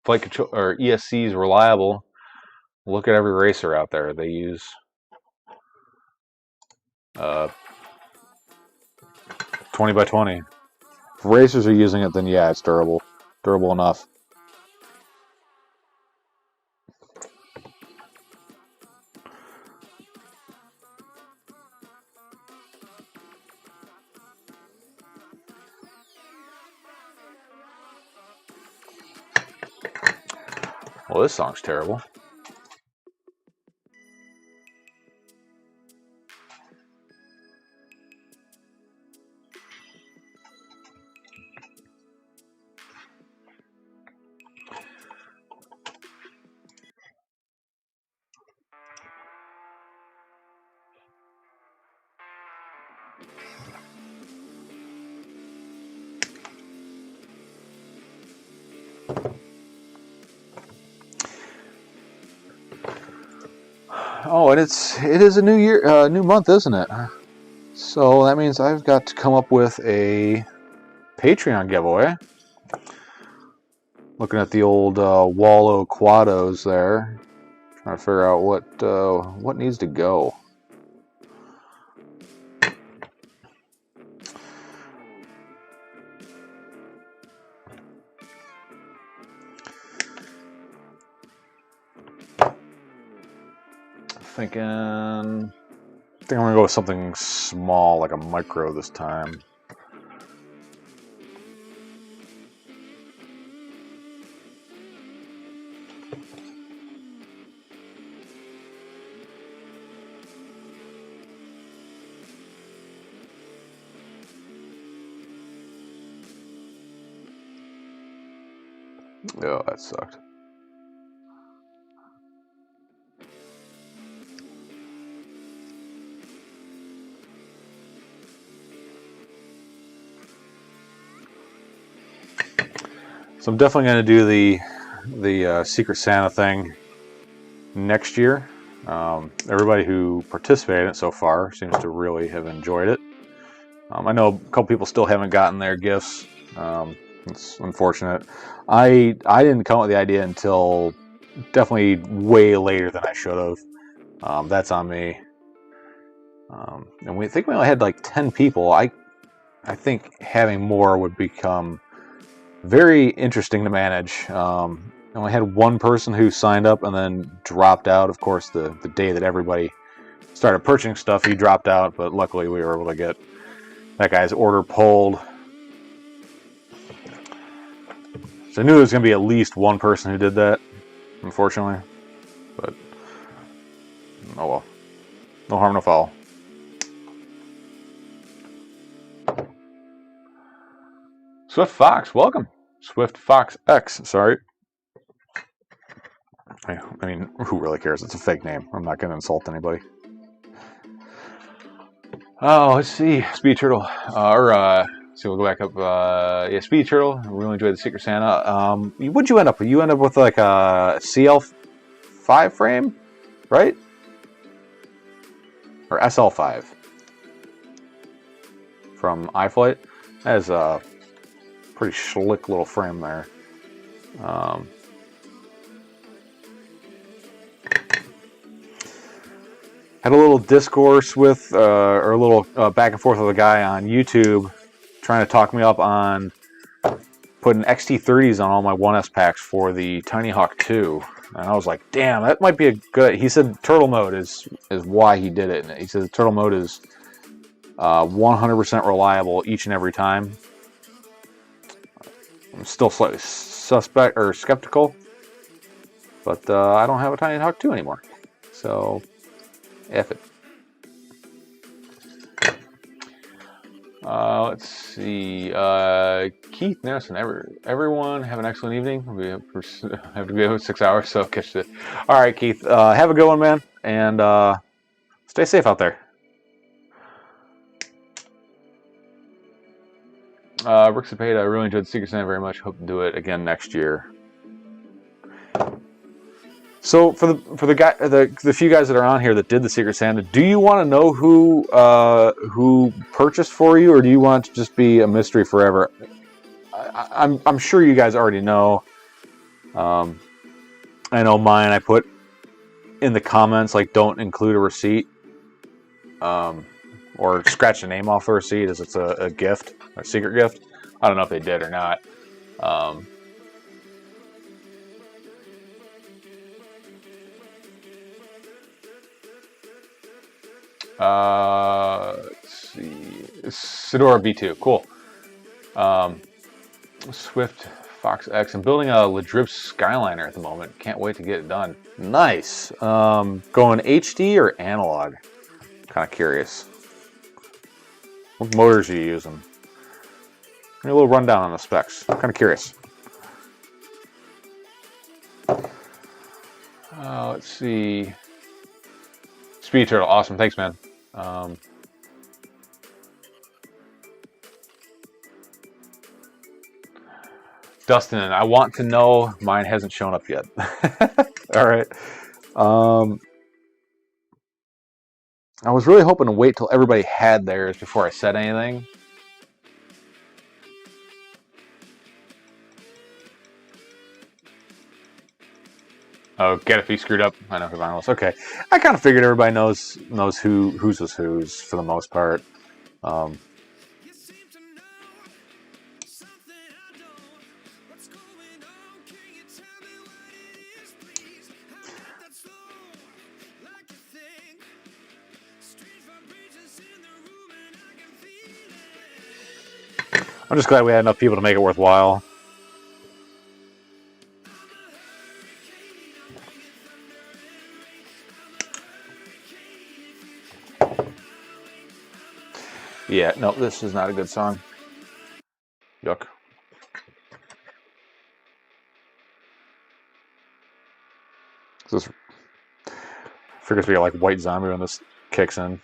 flight control or ESCs reliable? Look at every racer out there. They use 20 by 20. If racers are using it, then yeah, it's durable. Durable enough. Well, this song's terrible. Oh, and it is a new year, new month, isn't it? So that means I've got to come up with a Patreon giveaway. Looking at the old Wallow Quados there, trying to figure out what needs to go. I think I'm gonna go with something small, like a micro this time. Oh, that sucked. So I'm definitely going to do the Secret Santa thing next year. Everybody who participated in it so far seems to really have enjoyed it. I know a couple people still haven't gotten their gifts. It's unfortunate. I didn't come up with the idea until definitely way later than I should have. That's on me. And we think we only had like 10 people. I think having more would become very interesting to manage. And we had one person who signed up and then dropped out. Of course, the day that everybody started purchasing stuff, he dropped out, but luckily we were able to get that guy's order pulled. So I knew there was going to be at least one person who did that, unfortunately. But, oh well. No harm, no foul. Swift Fox, welcome. Swift Fox X, sorry. I mean, who really cares? It's a fake name. I'm not going to insult anybody. Oh, let's see. Speed Turtle. So we'll go back up. Yeah, Speed Turtle. I really enjoyed the Secret Santa. What'd you end up with? You end up with like a CL5 frame, right? Or SL5 from iFlight. That is a pretty slick little frame there. Had a little discourse with, or a little back and forth with a guy on YouTube trying to talk me up on putting XT30s on all my 1S packs for the Tiny Hawk 2. And I was like, damn, that might be a good... He said turtle mode is why he did it. And he said turtle mode is 100% reliable each and every time. I'm still slightly skeptical. But I don't have a Tiny Hawk 2 anymore. So... F it. Let's see. Keith Nelson, everyone have an excellent evening. We have to go 6 hours, so catch it. All right, Keith. Have a good one, man, and stay safe out there. Rick Cepeda, I really enjoyed the Secret Santa very much. Hope to do it again next year. So for the few guys that are on here that did the Secret Santa, do you want to know who purchased for you, or do you want it to just be a mystery forever? I'm sure you guys already know. I know mine. I put in the comments like don't include a receipt, or scratch the name off the receipt as it's a gift, a secret gift. I don't know if they did or not. Let's see. Sidora B2, cool. Swift Fox X. I'm building a Ladrib Skyliner at the moment. Can't wait to get it done. Nice. Going HD or analog? Kind of curious. What motors are you using? Give me a little rundown on the specs. I'm kind of curious. Let's see. Speed Turtle, awesome. Thanks, man. Dustin, I want to know. Mine hasn't shown up yet. All right. I was really hoping to wait till everybody had theirs before I said anything. Oh, get a feet screwed up. I know who mine was. Okay, I kind of figured everybody knows whose is whose for the most part. I'm just glad we had enough people to make it worthwhile. Yeah, no, this is not a good song. Yuck. This figures we got like White Zombie when this kicks in.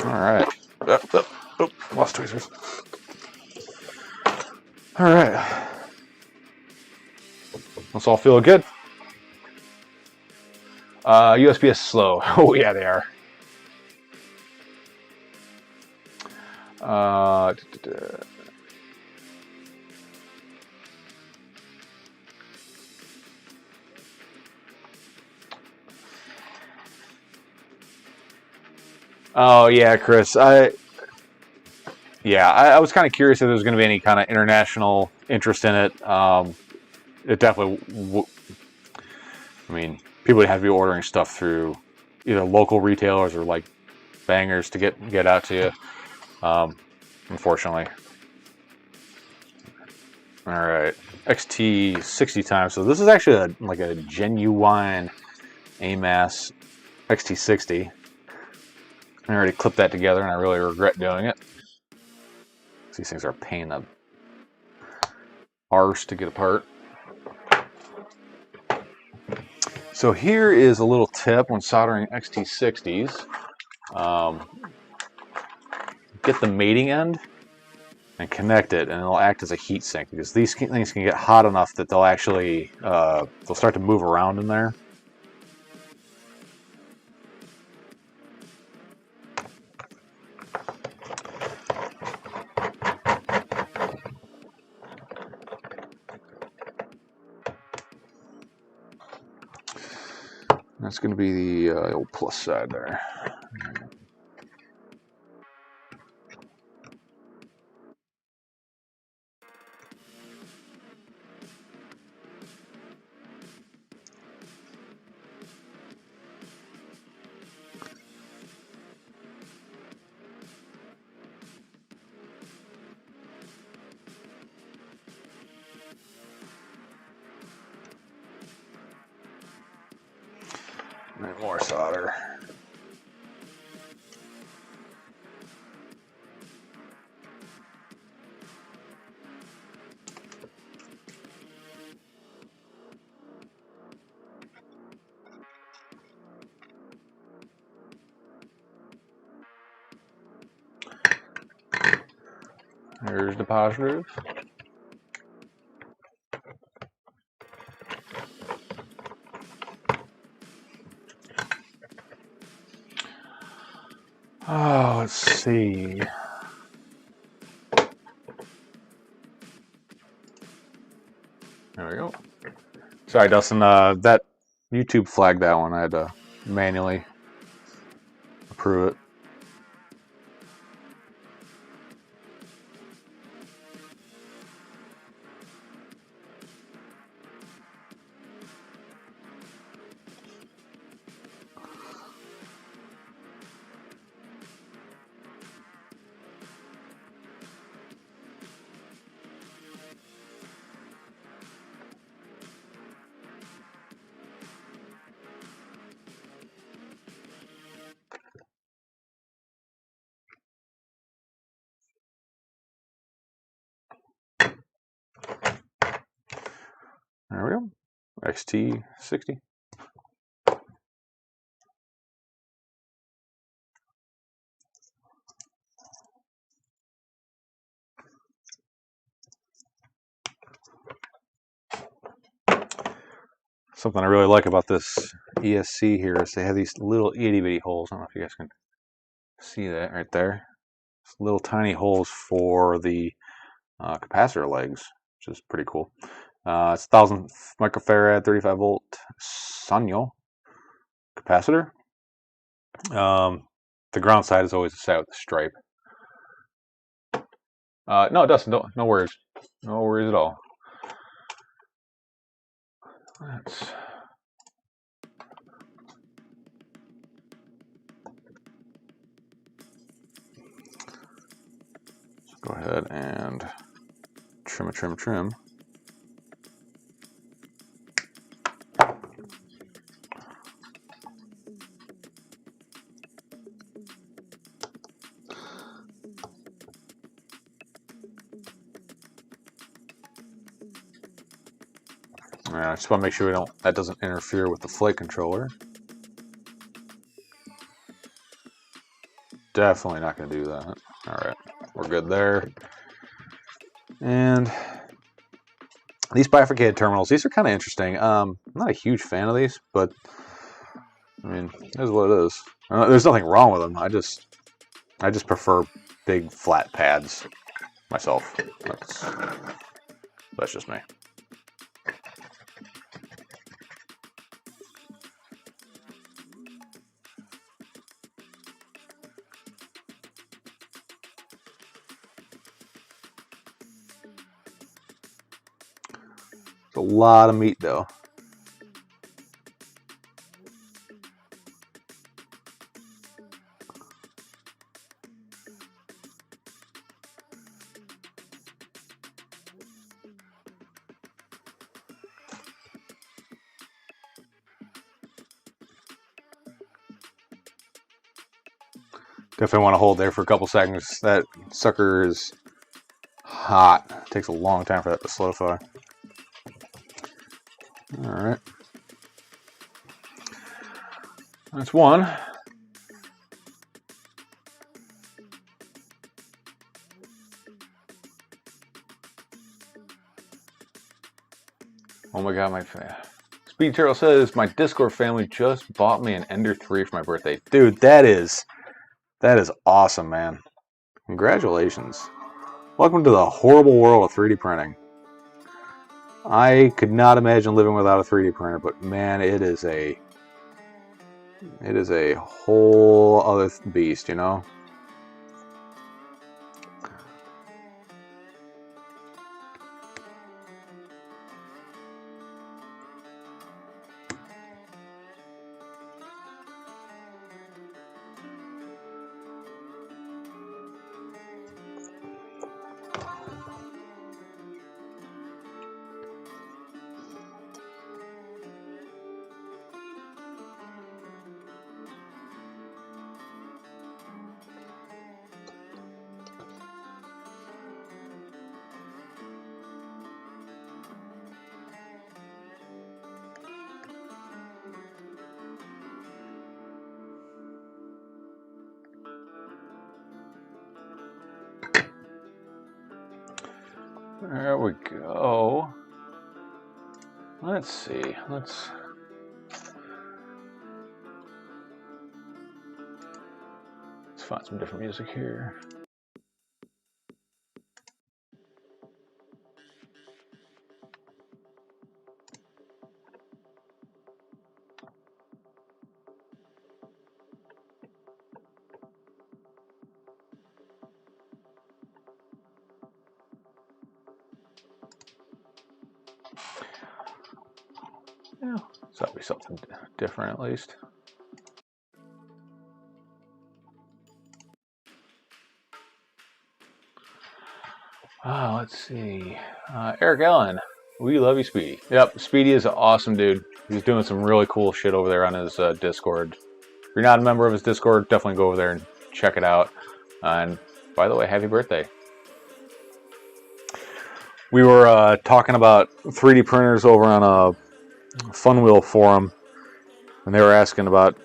Alright. Oh, lost tweezers. Alright. Let's all feel good. USB is slow. Oh, yeah, they are. Oh, yeah, Chris. I was kind of curious if there was going to be any kind of international interest in it. It definitely, I mean, people would have to be ordering stuff through either local retailers or like bangers to get out to you. Unfortunately. All right, XT 60 times. So this is actually like a genuine AMAS XT 60. I already clipped that together, and I really regret doing it. These things are a pain in the arse to get apart. So here is a little tip when soldering XT60s. Get the mating end and connect it, and it'll act as a heat sink, because these things can get hot enough that they'll actually they'll start to move around in there. That's going to be the old plus side there. And more solder. There's the positives. Oh, let's see. There we go. Sorry, Dustin. That YouTube flagged that one. I had to manually approve it. There we go. XT60. Something I really like about this ESC here is they have these little itty bitty holes. I don't know if you guys can see that right there. Just little tiny holes for the capacitor legs, which is pretty cool. It's 1000 microfarad, 35 volt Sanyo capacitor. The ground side is always set with the stripe. No, it doesn't. No worries. No worries at all. Let's go ahead and trim. I just want to make sure that doesn't interfere with the flight controller. Definitely not going to do that. All right, we're good there. And these bifurcated terminals, these are kind of interesting. I'm not a huge fan of these, but I mean, it is what it is. There's nothing wrong with them. I just prefer big flat pads myself. That's just me. It's a lot of meat, though. Definitely want to hold there for a couple seconds. That sucker is hot. It takes a long time for that to solidify. All right. That's one. Oh my god, my Speed Turtle says my Discord family just bought me an Ender 3 for my birthday. Dude, that is awesome, man. Congratulations. Welcome to the horrible world of 3D printing. I could not imagine living without a 3D printer, but man, it is a whole other beast, you know? There we go. Let's see. Let's find some different music here. Yeah, so that'll be something different at least. Let's see. Eric Allen, we love you, Speedy. Yep, Speedy is an awesome dude. He's doing some really cool shit over there on his Discord. If you're not a member of his Discord, definitely go over there and check it out. And by the way, happy birthday. We were talking about 3D printers over on a Funwheel forum, and they were asking about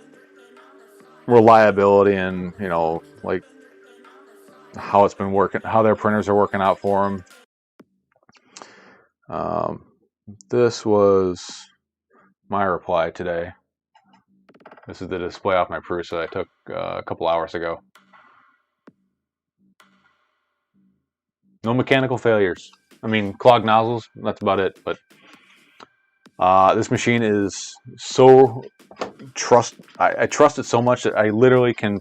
reliability and, you know, like how it's been working, how their printers are working out for them. This was my reply today. This is the display off my Prusa that I took a couple hours ago. No mechanical failures. I mean, clogged nozzles, that's about it. But this machine is so I trust it so much that I literally can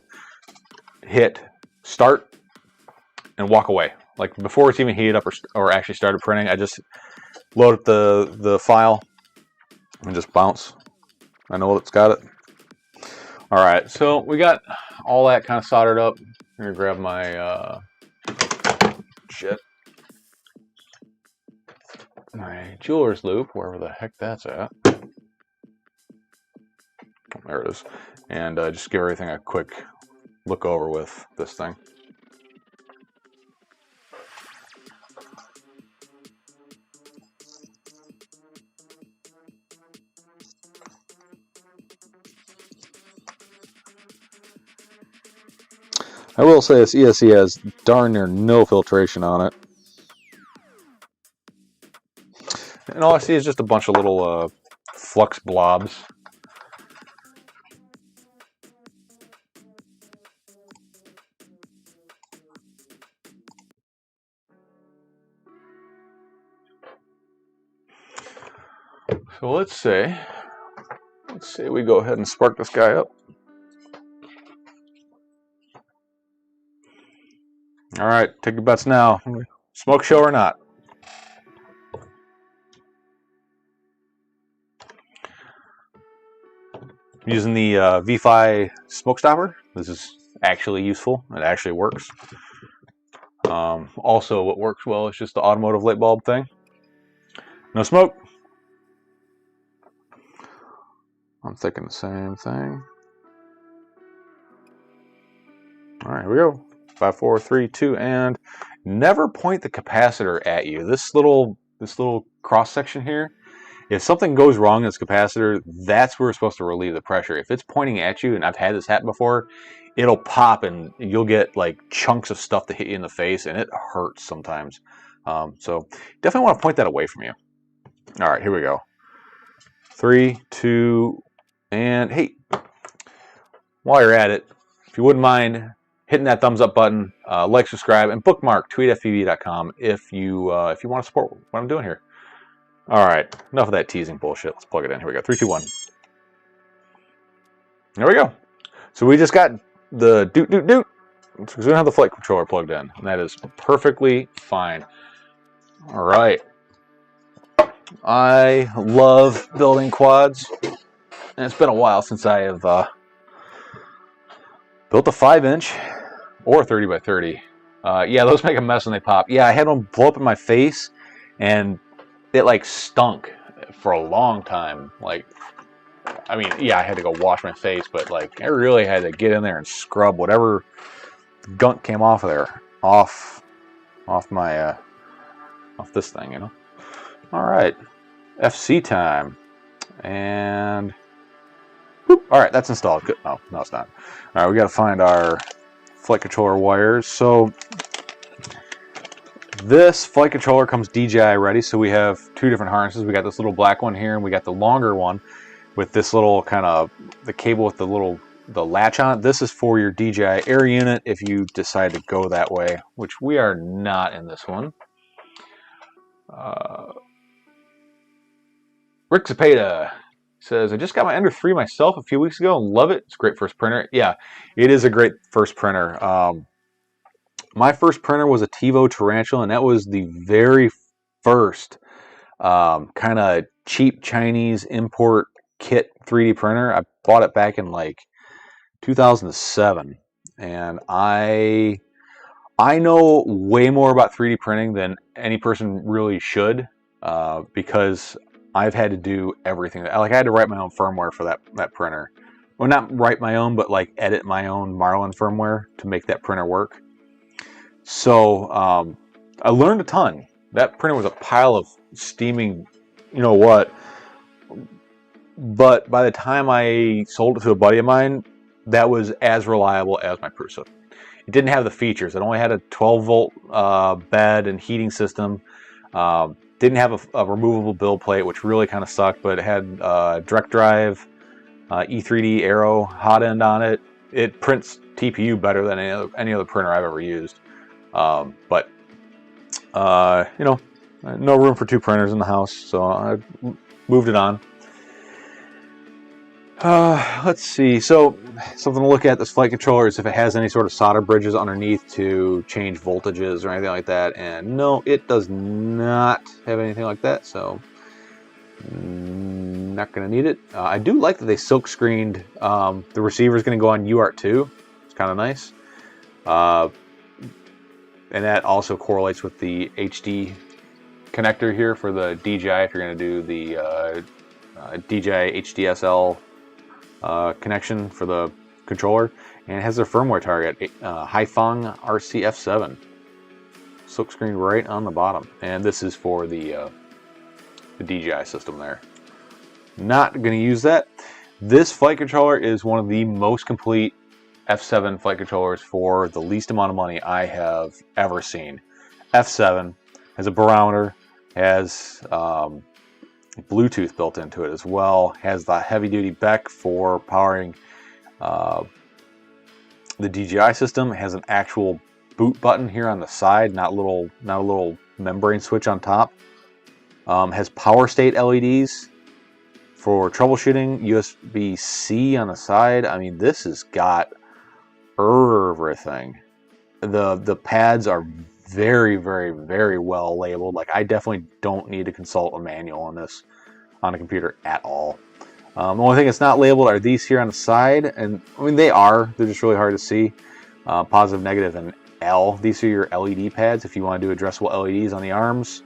hit start and walk away. Like before it's even heated up or actually started printing, I just load up the file and just bounce. I know it's got it. All right, so we got all that kind of soldered up. I'm gonna grab my my jeweler's loop, wherever the heck that's at. There it is. And just give everything a quick look over with this thing. I will say this ESC has darn near no filtration on it. And all I see is just a bunch of little flux blobs. So let's say we go ahead and spark this guy up. All right, take your bets now. Smoke show or not? Using the V5 smoke stopper. This is actually useful. It actually works. Also, what works well is just the automotive light bulb thing. No smoke. I'm thinking the same thing. All right, here we go. 5, 4, 3, 2, and never point the capacitor at you. This little cross section here, if something goes wrong in this capacitor, that's where we're supposed to relieve the pressure. If it's pointing at you, and I've had this happen before, it'll pop and you'll get like chunks of stuff to hit you in the face, and it hurts sometimes. So definitely want to point that away from you. All right, here we go. 3, 2, and hey, while you're at it, if you wouldn't mind hitting that thumbs up button, like, subscribe, and bookmark tweetfvb.com if you want to support what I'm doing here. All right, enough of that teasing bullshit. Let's plug it in. Here we go. 3, 2, 1. There we go. So we just got the doot. So we don't have the flight controller plugged in, and that is perfectly fine. All right. I love building quads, and it's been a while since I have built a 5-inch or 30 by 30. Yeah, those make a mess when they pop. Yeah, I had one blow up in my face, and it like stunk for a long time. Like, I mean, yeah, I had to go wash my face, but like, I really had to get in there and scrub whatever gunk came off of there, off my, off this thing, you know. All right, FC time, and whoop, all right, that's installed. Good. Oh, no, it's not. All right, we got to find our flight controller wires. So this flight controller comes DJI ready, so we have 2 different harnesses. We got this little black one here, and we got the longer one with this little kind of the cable with the latch on it. This is for your DJI Air unit if you decide to go that way, which we are not in this one. Rick Zapata says, I just got my Ender 3 myself a few weeks ago and love it. It's a great first printer. Yeah, it is a great first printer. My first printer was a TiVo Tarantula, and that was the very first kind of cheap Chinese import kit 3D printer. I bought it back in like 2007, and I know way more about 3D printing than any person really should, because I've had to do everything. Like, I had to write my own firmware for that printer. Well, not write my own, but like edit my own Marlin firmware to make that printer work. So I learned a ton. That printer was a pile of steaming, you know what. But by the time I sold it to a buddy of mine, that was as reliable as my Prusa. It didn't have the features. It only had a 12-volt bed and heating system. Didn't have a removable build plate, which really kind of sucked, but it had direct drive, E3D Aero hot end on it. It prints TPU better than any other printer I've ever used. But you know, no room for 2 printers in the house, so I moved it on. Let's see. So something to look at this flight controller is if it has any sort of solder bridges underneath to change voltages or anything like that. And no, it does not have anything like that. So not going to need it. I do like that they silk screened. The receiver is going to go on UART2. It's kind of nice. And that also correlates with the HD connector here for the DJI if you're going to do the DJI HDSL connection for the controller, and it has their firmware target, Haifeng RCF7, silk screen right on the bottom, and this is for the DJI system there. Not going to use that. This flight controller is one of the most complete F7 flight controllers for the least amount of money I have ever seen. F7 has a barometer, has Bluetooth built into it as well, has the heavy-duty BEC for powering the DJI system, has an actual boot button here on the side, not a little membrane switch on top. Has power state LEDs for troubleshooting, USB-C on the side. I mean, this has got everything. The pads are very, very, very well labeled. Like, I definitely don't need to consult a manual on this on a computer at all. The only thing that's not labeled are these here on the side, and I mean they're just really hard to see. Positive, negative, and L. These are your LED pads if you want to do addressable LEDs on the arms.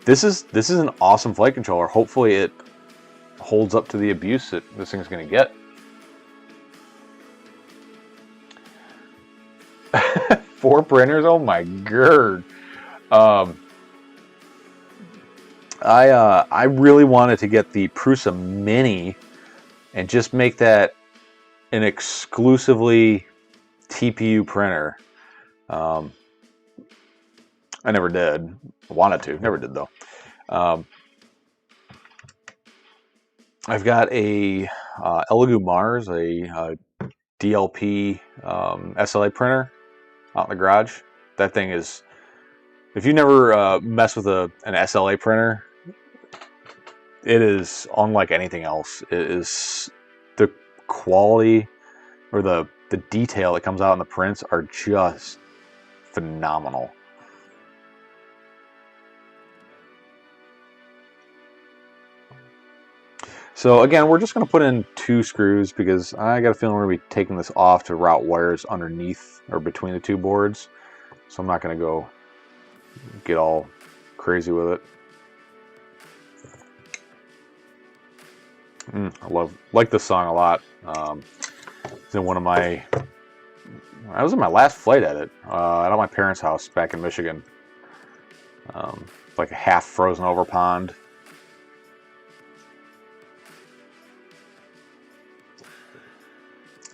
This is an awesome flight controller. Hopefully it holds up to the abuse that this thing's going to get. 4 printers, oh my god. I really wanted to get the Prusa Mini and just make that an exclusively TPU printer. I never did. I wanted to, never did though. I've got a Elegoo Mars, a DLP SLA printer out in the garage. That thing is, if you never mess with an SLA printer, it is unlike anything else. It is, the quality or the detail that comes out in the prints are just phenomenal. So again, we're just going to put in 2 screws because I got a feeling we're going to be taking this off to route wires underneath or between the 2 boards. So I'm not going to go get all crazy with it. I like this song a lot. It's in one of my, I was in my last flight edit at my parents' house back in Michigan. Like a half frozen over pond.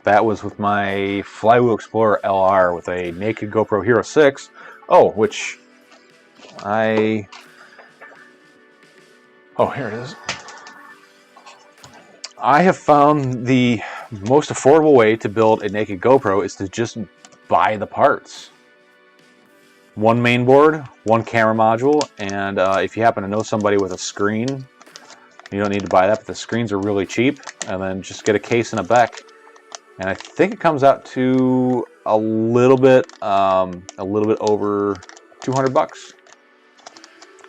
That was with my Flywheel Explorer LR with a naked GoPro Hero 6. Oh, which here it is. I have found the most affordable way to build a naked GoPro is to just buy the parts. 1 main board, 1 camera module, and if you happen to know somebody with a screen, you don't need to buy that, but the screens are really cheap, and then just get a case and a BEC. And I think it comes out to a little bit over 200 bucks.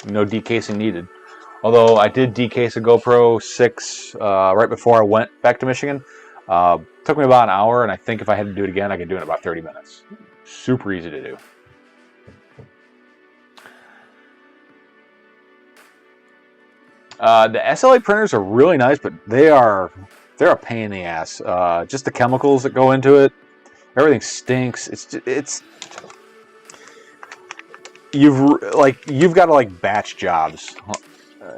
No decasing needed. Although I did decase a GoPro 6 right before I went back to Michigan. Took me about an hour, and I think if I had to do it again, I could do it in about 30 minutes. Super easy to do. The SLA printers are really nice, but they're a pain in the ass. Just the chemicals that go into it, everything stinks. It's you've got to like batch jobs.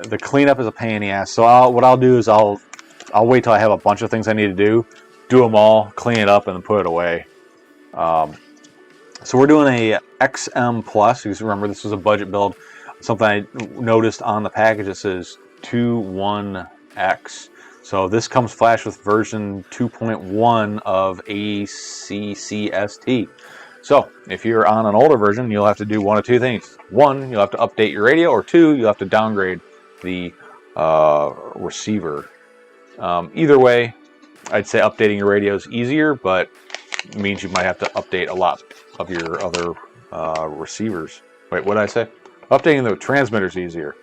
The cleanup is a pain in the ass. So what I'll do is I'll wait till I have a bunch of things I need to do them all, clean it up, and then put it away. So we're doing a XM Plus, because remember this was a budget build. Something I noticed on the package that says 21X. So this comes flash with version 2.1 of ACCST. So if you're on an older version, you'll have to do one of two things. One, you'll have to update your radio, or two, you'll have to downgrade the receiver. Either way, I'd say updating your radio is easier, but it means you might have to update a lot of your other receivers. Wait, what did I say? Updating the transmitter is easier,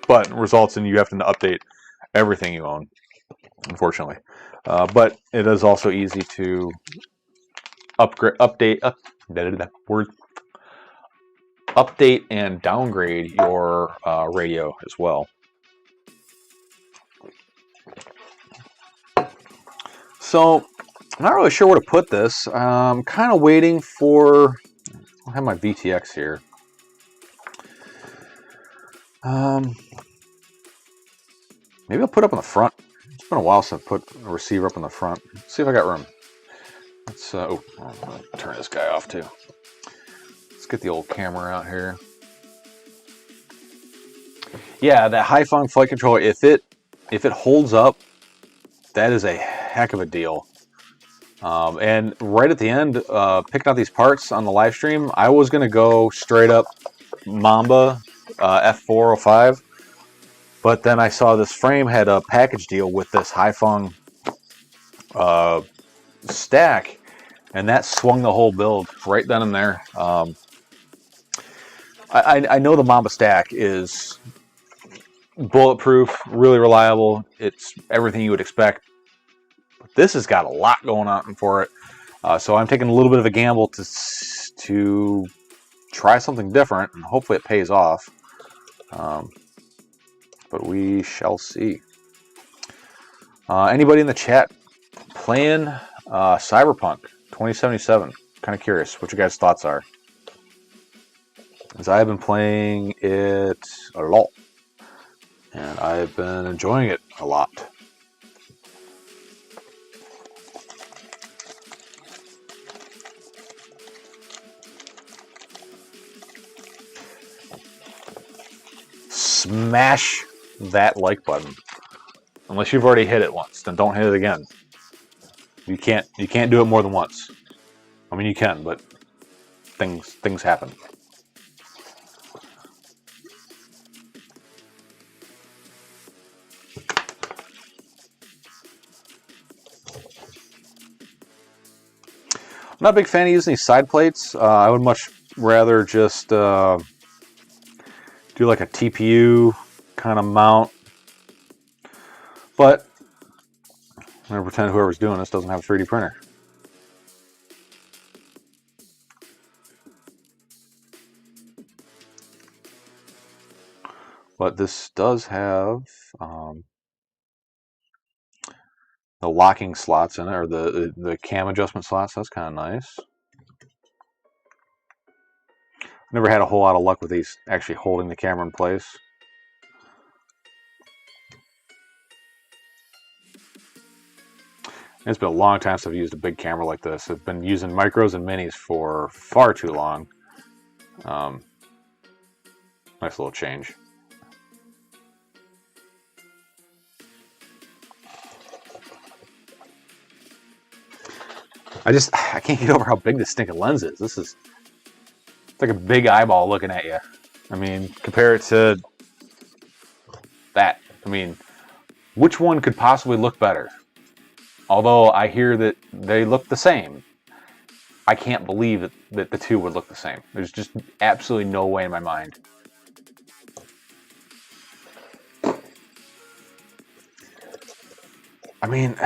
but results in you having to update everything you own, unfortunately. But it is also easy to update and downgrade your radio as well. So I'm not really sure where to put this. I'm kind of waiting for. I have my VTX here. Maybe I'll put up in the front. It's been a while since I've put a receiver up in the front. Let's see if I got room. Let's. I'm gonna turn this guy off too. Let's get the old camera out here. Yeah, that Haifeng flight controller. If it holds up, that is a heck of a deal. And right at the end, picking out these parts on the live stream, I was going to go straight up Mamba F405, but then I saw this frame had a package deal with this Haifeng stack, and that swung the whole build right then and there. I know the Mamba stack is bulletproof, really reliable. It's everything you would expect. This has got a lot going on for it, so I'm taking a little bit of a gamble to try something different, and hopefully it pays off. But we shall see. Anybody in the chat playing Cyberpunk 2077? Kind of curious what your guys' thoughts are. As I've been playing it a lot, and I've been enjoying it a lot. Smash that like button. Unless you've already hit it once, then don't hit it again. You can't do it more than once. I mean, you can, but things happen. I'm not a big fan of using these side plates. I would much rather just do like a TPU kind of mount. But I'm going to pretend whoever's doing this doesn't have a 3D printer. But this does have the locking slots in it, or the cam adjustment slots. That's kind of nice. Never had a whole lot of luck with these actually holding the camera in place. It's been a long time since I've used a big camera like this. I've been using micros and minis for far too long. Nice little change. I can't get over how big this stinking lens is. It's like a big eyeball looking at you. I mean, compare it to that. I mean, which one could possibly look better? Although I hear that they look the same, I can't believe that the two would look the same. There's just absolutely no way in my mind. I mean,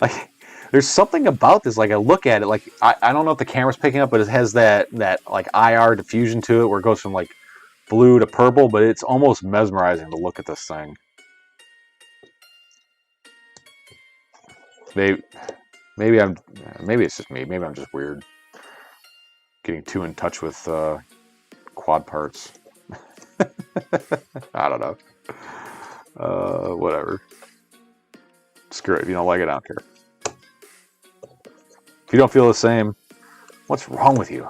like, there's something about this. Like, I look at it, like, I don't know if the camera's picking up, but it has that like IR diffusion to it where it goes from like blue to purple, but it's almost mesmerizing to look at this thing. Maybe it's just me. Maybe I'm just weird. getting too in touch with quad parts. I don't know. Whatever. Screw it. If you don't like it, I don't care. If you don't feel the same, what's wrong with you?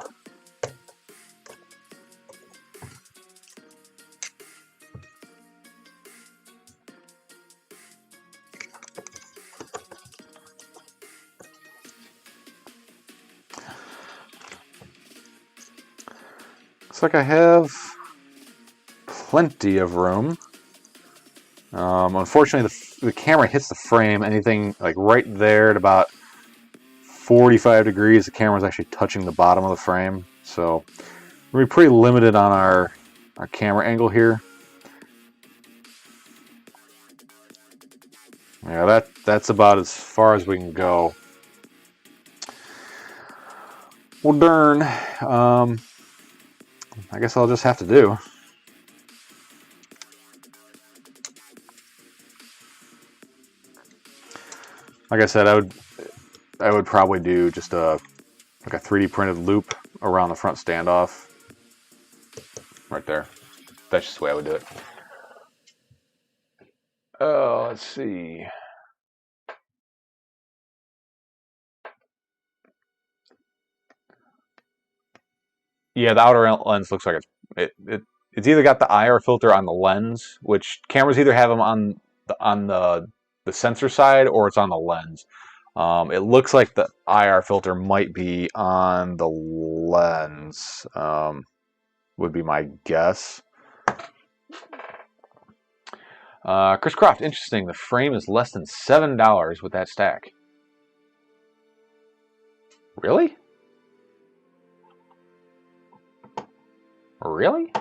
Looks like I have plenty of room. Unfortunately, the camera hits the frame. Anything like right there at about 45 degrees, the camera's actually touching the bottom of the frame. So we're pretty limited on our camera angle here. Yeah, that's about as far as we can go. Well, darn. I guess I'll just have to do. Like I said, I would probably do just like a 3D printed loop around the front standoff. Right there. That's just the way I would do it. Oh, let's see. Yeah, the outer lens looks like it's either got the IR filter on the lens, which cameras either have them on the sensor side or it's on the lens. It looks like the IR filter might be on the lens. Would be my guess. Chris Croft, interesting. The frame is less than $7 with that stack. Really? Really?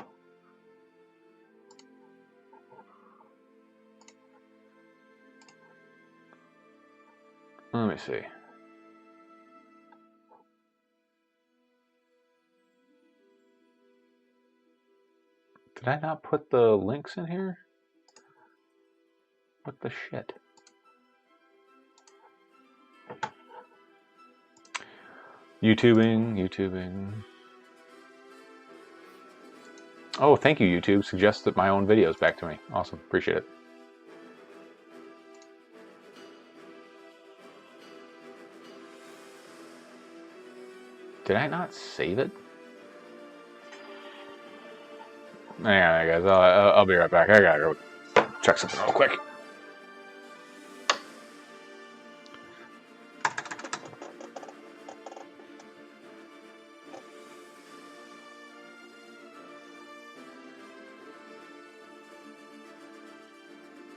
Let me see. Did I not put the links in here? What the shit? YouTubing. Oh, thank you, YouTube. Suggested my own videos back to me. Awesome. Appreciate it. Did I not save it? Hang on, guys. I'll be right back. I gotta go check something real quick.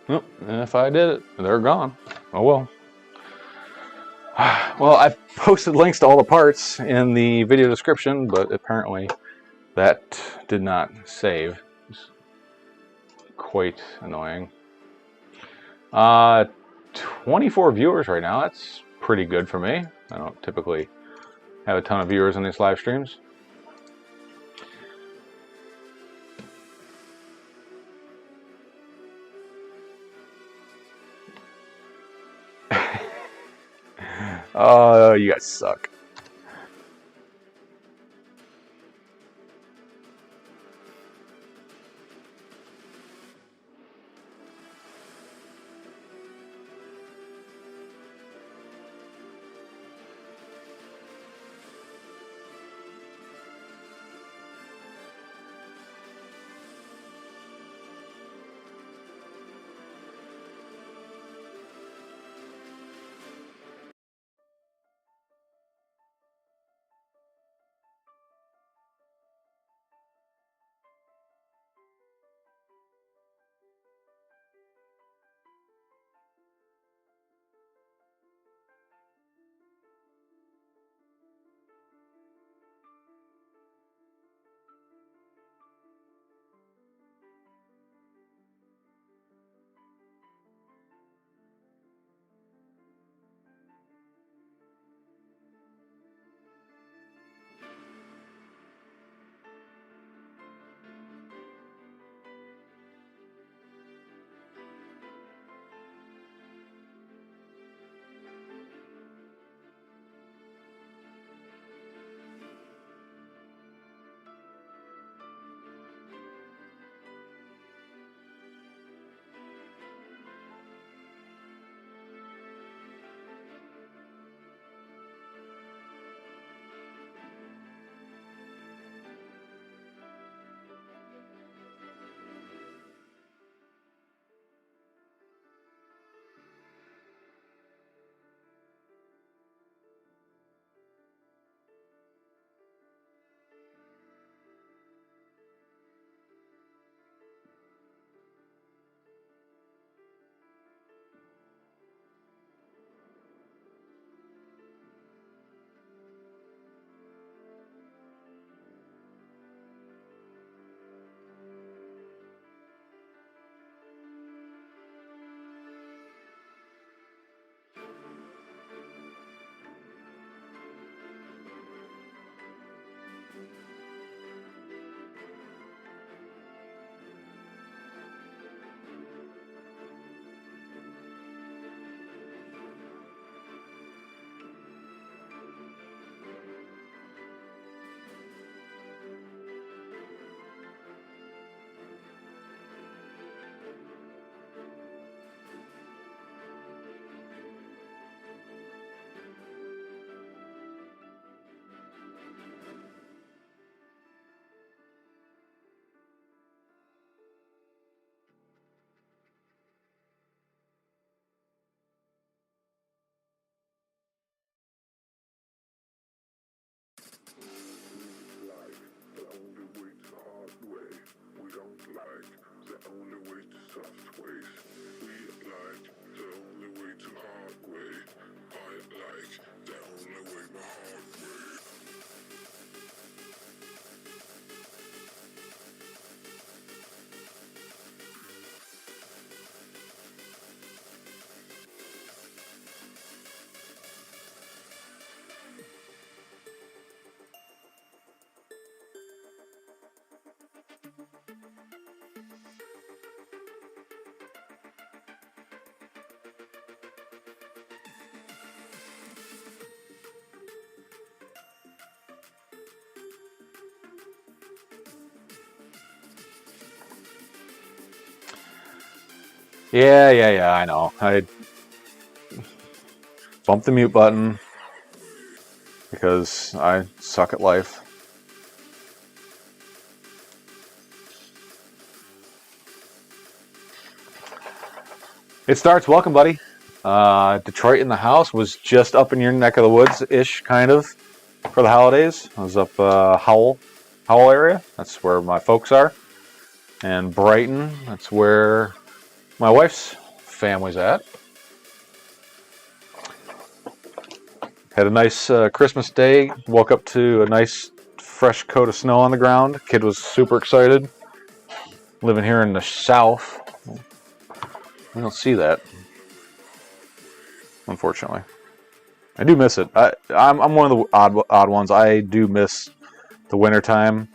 Oh, and if I did it, they're gone. Oh well. Well, I posted links to all the parts in the video description, but apparently that did not save. It's quite annoying. 24 viewers right now. That's pretty good for me. I don't typically have a ton of viewers on these live streams. Oh, you guys suck. Yeah, I know. I bumped the mute button because I suck at life. It starts. Welcome, buddy. Detroit in the house. Was just up in your neck of the woods-ish, kind of, for the holidays. I was up Howell area. That's where my folks are. And Brighton, that's where my wife's family's at. Had a nice Christmas day. Woke up to a nice fresh coat of snow on the ground. Kid was super excited. Living here in the south, we don't see that, unfortunately. I do miss it. I'm one of the odd ones. I do miss the winter time.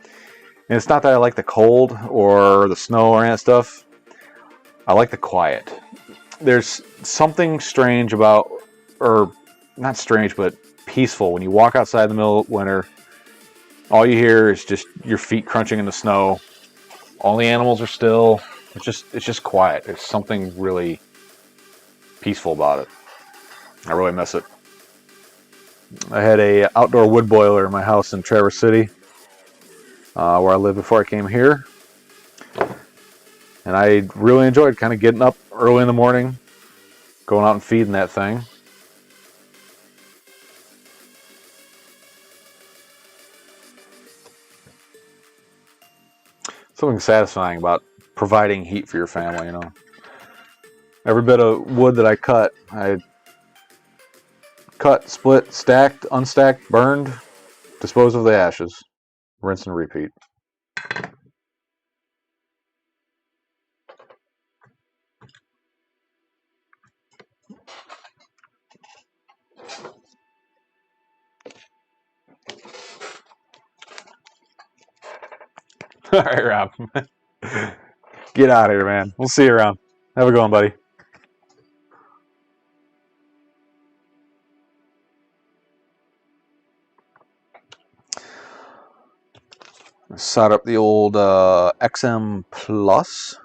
And it's not that I like the cold or the snow or any of that stuff. I like the quiet. There's something strange about, or not strange, but peaceful when you walk outside in the middle of winter. All you hear is just your feet crunching in the snow. All the animals are still. It's just quiet. There's something really peaceful about it. I really miss it. I had a outdoor wood boiler in my house in Traverse City, where I lived before I came here. And I really enjoyed kind of getting up early in the morning, going out and feeding that thing. Something satisfying about providing heat for your family, you know. Every bit of wood that I cut, split, stacked, unstacked, burned, disposed of the ashes, rinse and repeat. All right, Rob. Get out of here, man. We'll see you around. Have a good one, buddy. Set up the old XM Plus.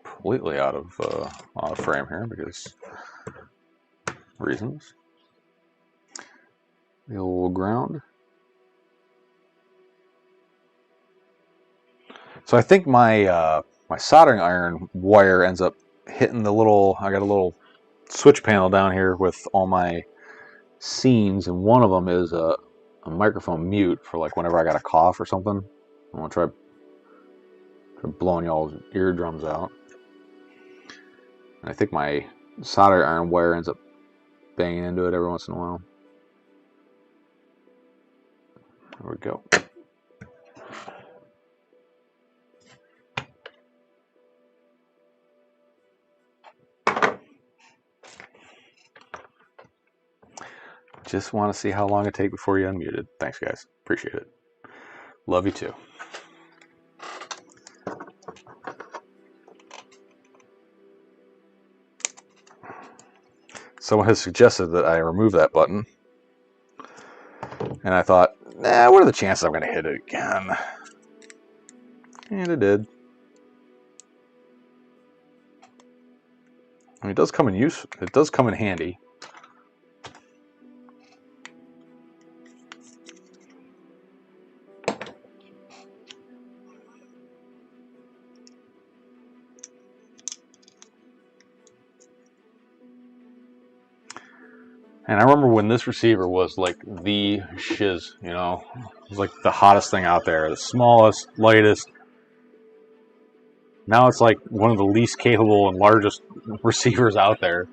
Completely out of frame here because reasons. The old ground. So I think my my soldering iron wire ends up hitting the little. I got a little switch panel down here with all my scenes, and one of them is a microphone mute for like whenever I got a cough or something. I'm gonna try blowing y'all's eardrums out. And I think my soldering iron wire ends up banging into it every once in a while. There we go. Just want to see how long it takes before you unmuted. Thanks, guys. Appreciate it. Love you too. Someone has suggested that I remove that button. And I thought, nah, what are the chances I'm going to hit it again? And it did. I mean, it does come in use. It does come in handy. And I remember when this receiver was like the shiz, you know, it was like the hottest thing out there, the smallest, lightest. Now it's like one of the least capable and largest receivers out there.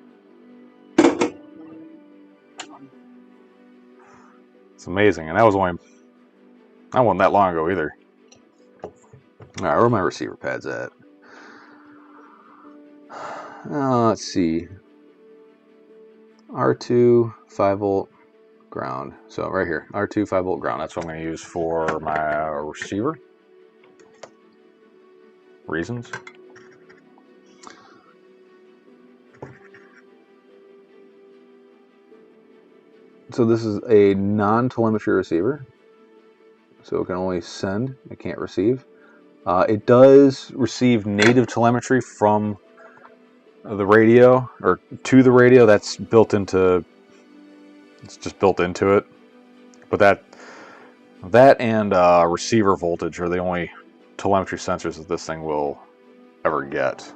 It's amazing, and that wasn't that long ago either. All right, where are my receiver pads at? Let's see. R2 5-volt ground. So right here, R2 5-volt ground. That's what I'm going to use for my receiver. Reasons. So this is a non-telemetry receiver. So it can only send, it can't receive. It does receive native telemetry from the radio, or to the radio. That's built into, it's just built into it. But that and receiver voltage are the only telemetry sensors that this thing will ever get.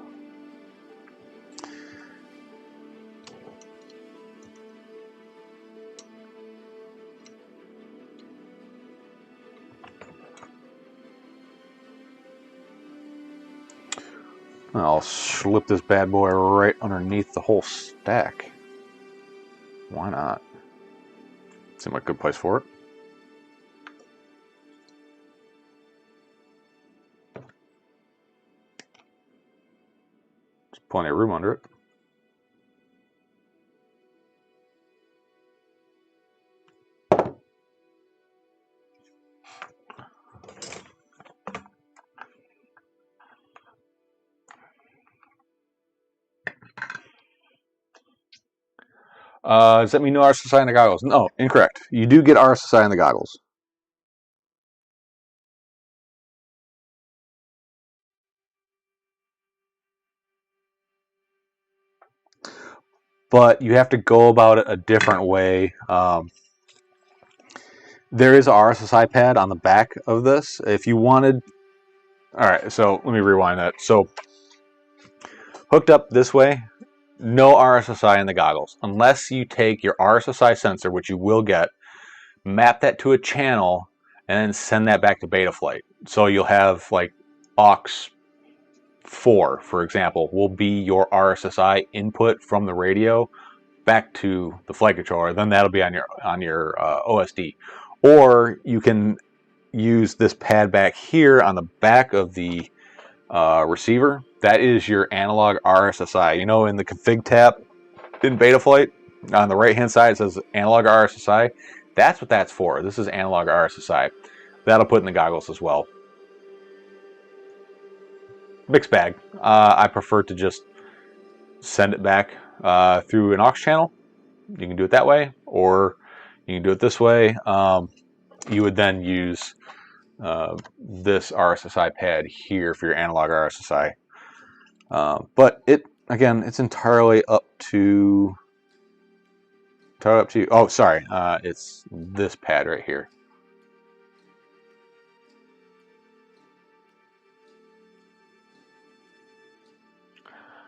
I'll slip this bad boy right underneath the whole stack. Why not? Seems like a good place for it. There's plenty of room under it. Does that mean no RSSI in the goggles? No, incorrect. You do get RSSI in the goggles. But you have to go about it a different way. There is a RSSI pad on the back of this. If you wanted... Alright, so let me rewind that. So, hooked up this way, no RSSI in the goggles. Unless you take your RSSI sensor, which you will get, map that to a channel, and then send that back to Betaflight. So you'll have like aux 4, for example, will be your RSSI input from the radio back to the flight controller. Then that'll be on your OSD. Or you can use this pad back here on the back of the receiver. That is your analog RSSI. You know, in the config tab in Betaflight, on the right hand side it says analog RSSI. That's what that's for. This is analog RSSI. That'll put in the goggles as well. Mixed bag. I prefer to just send it back through an aux channel. You can do it that way, or you can do it this way. You would then use this RSSI pad here for your analog RSSI. But again, it's entirely up to you. Oh, sorry, it's this pad right here.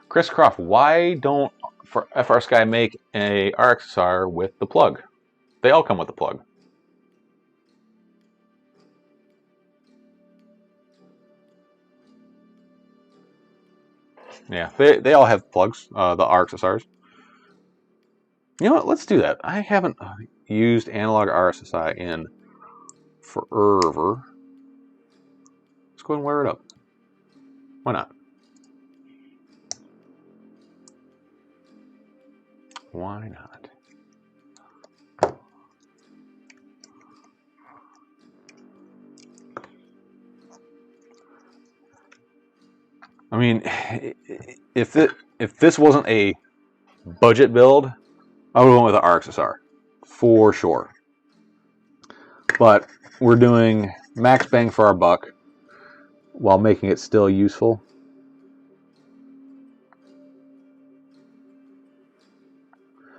Chris Croft, why don't FR Sky make a RXSR with the plug? They all come with the plug. Yeah, they all have plugs, the RXSRs. You know what, let's do that. I haven't used analog RSSI in forever. Let's go ahead and wire it up. Why not? Why not? I mean, if this wasn't a budget build, I would have went with the RXSR for sure. But we're doing max bang for our buck while making it still useful.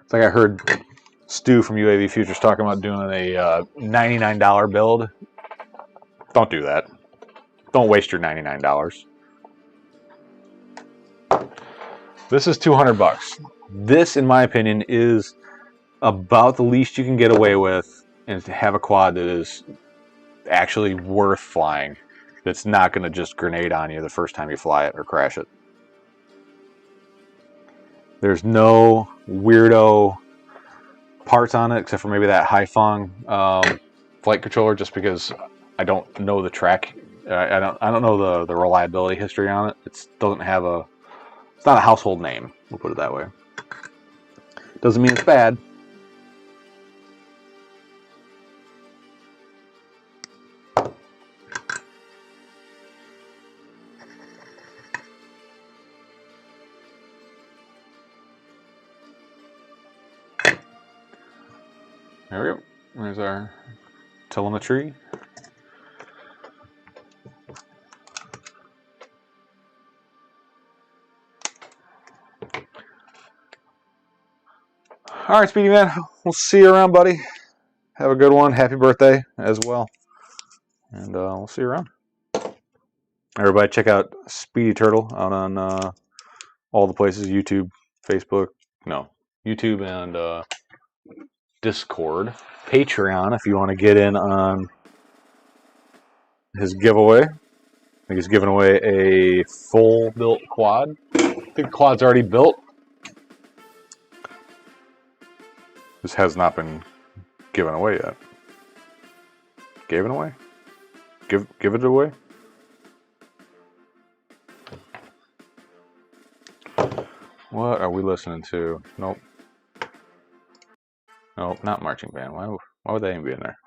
It's like I heard Stu from UAV Futures talking about doing a $99 build. Don't do that. Don't waste your $99. This is $200. This, in my opinion, is about the least you can get away with, and to have a quad that is actually worth flying. That's not going to just grenade on you the first time you fly it or crash it. There's no weirdo parts on it except for maybe that Haifeng flight controller, just because I don't know the track. I don't know the reliability history on it. It doesn't have a. It's not a household name. We'll put it that way. Doesn't mean it's bad. There we go. There's our telemetry. All right, Speedy Man. We'll see you around, buddy. Have a good one. Happy birthday as well. And we'll see you around. Everybody check out Speedy Turtle out on all the places, YouTube, Facebook, YouTube and Discord. Patreon if you want to get in on his giveaway. I think he's giving away a full built quad. I think the quad's already built. This has not been given away yet. Gave it away? Give it away? What are we listening to? Nope. Nope, not marching band. Why would they even be in there?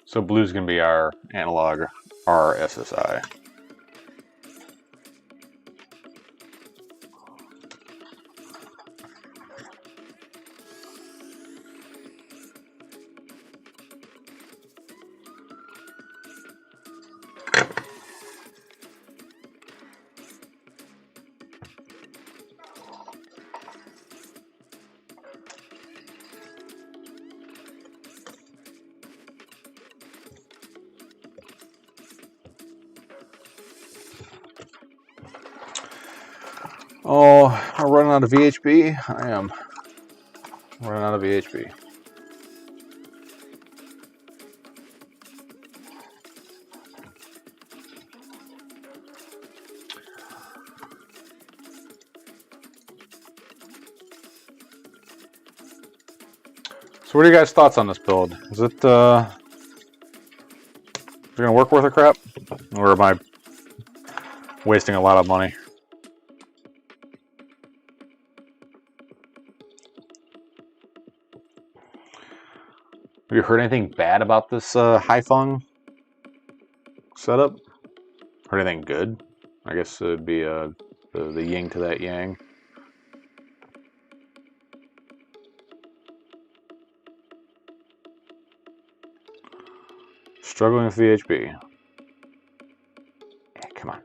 So blue's going to be our analog RSSI. Oh, I'm running out of VHP. I am running out of VHP. So what are you guys' thoughts on this build? Is it gonna work worth a crap? Or am I wasting a lot of money? Have you heard anything bad about this Haifeng setup? Heard anything good? I guess it would be the yin to that yang. Struggling with VHP. Yeah, come on.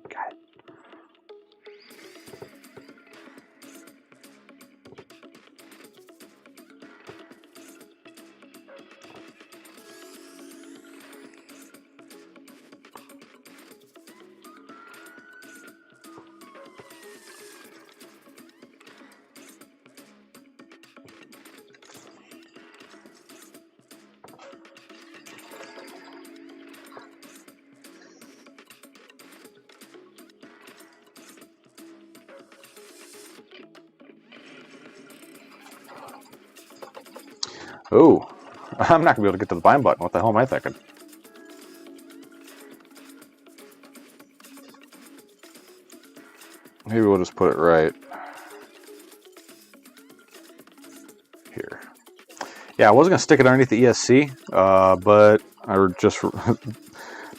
Got it. Ooh, I'm not going to be able to get to the bind button. What the hell am I thinking? maybe we'll just put it right here. Yeah, I wasn't gonna stick it underneath the ESC, but I just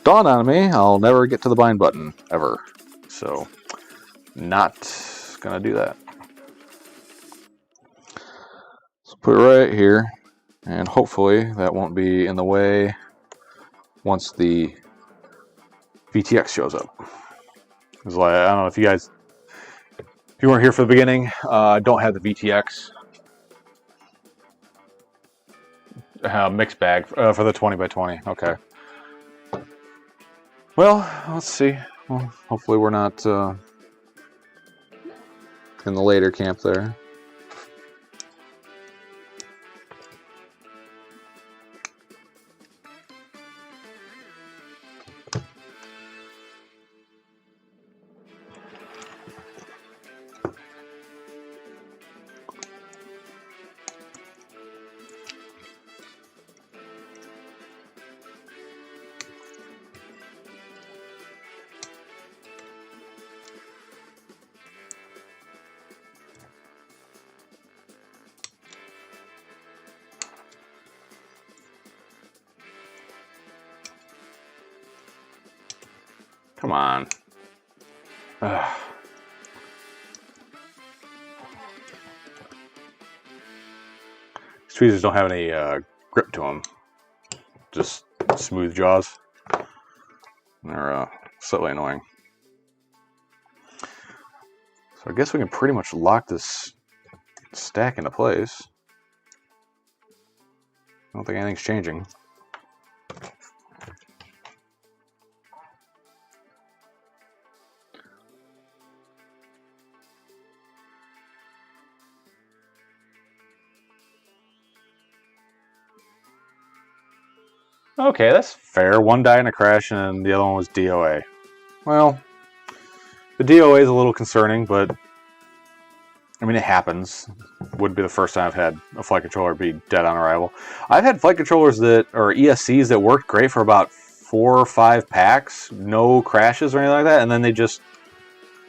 dawned on me I'll never get to the bind button ever, so not gonna do that. So put it right here, and hopefully that won't be in the way once the VTX shows up. It's like, I don't know if you guys, if you weren't here for the beginning, I don't have the VTX mix bag for the 20x20. Okay. Well, let's see. Well, hopefully we're not in the later camp there. Come on. Ugh. These tweezers don't have any grip to them. Just smooth jaws. They're slightly annoying. So I guess we can pretty much lock this stack into place. I don't think anything's changing. Okay, that's fair. One died in a crash and the other one was DOA. Well, the DOA is a little concerning, but I mean, it happens. Would be the first time I've had a flight controller be dead on arrival. I've had flight controllers that, or ESCs that worked great for about 4 or 5 packs, no crashes or anything like that, and then they just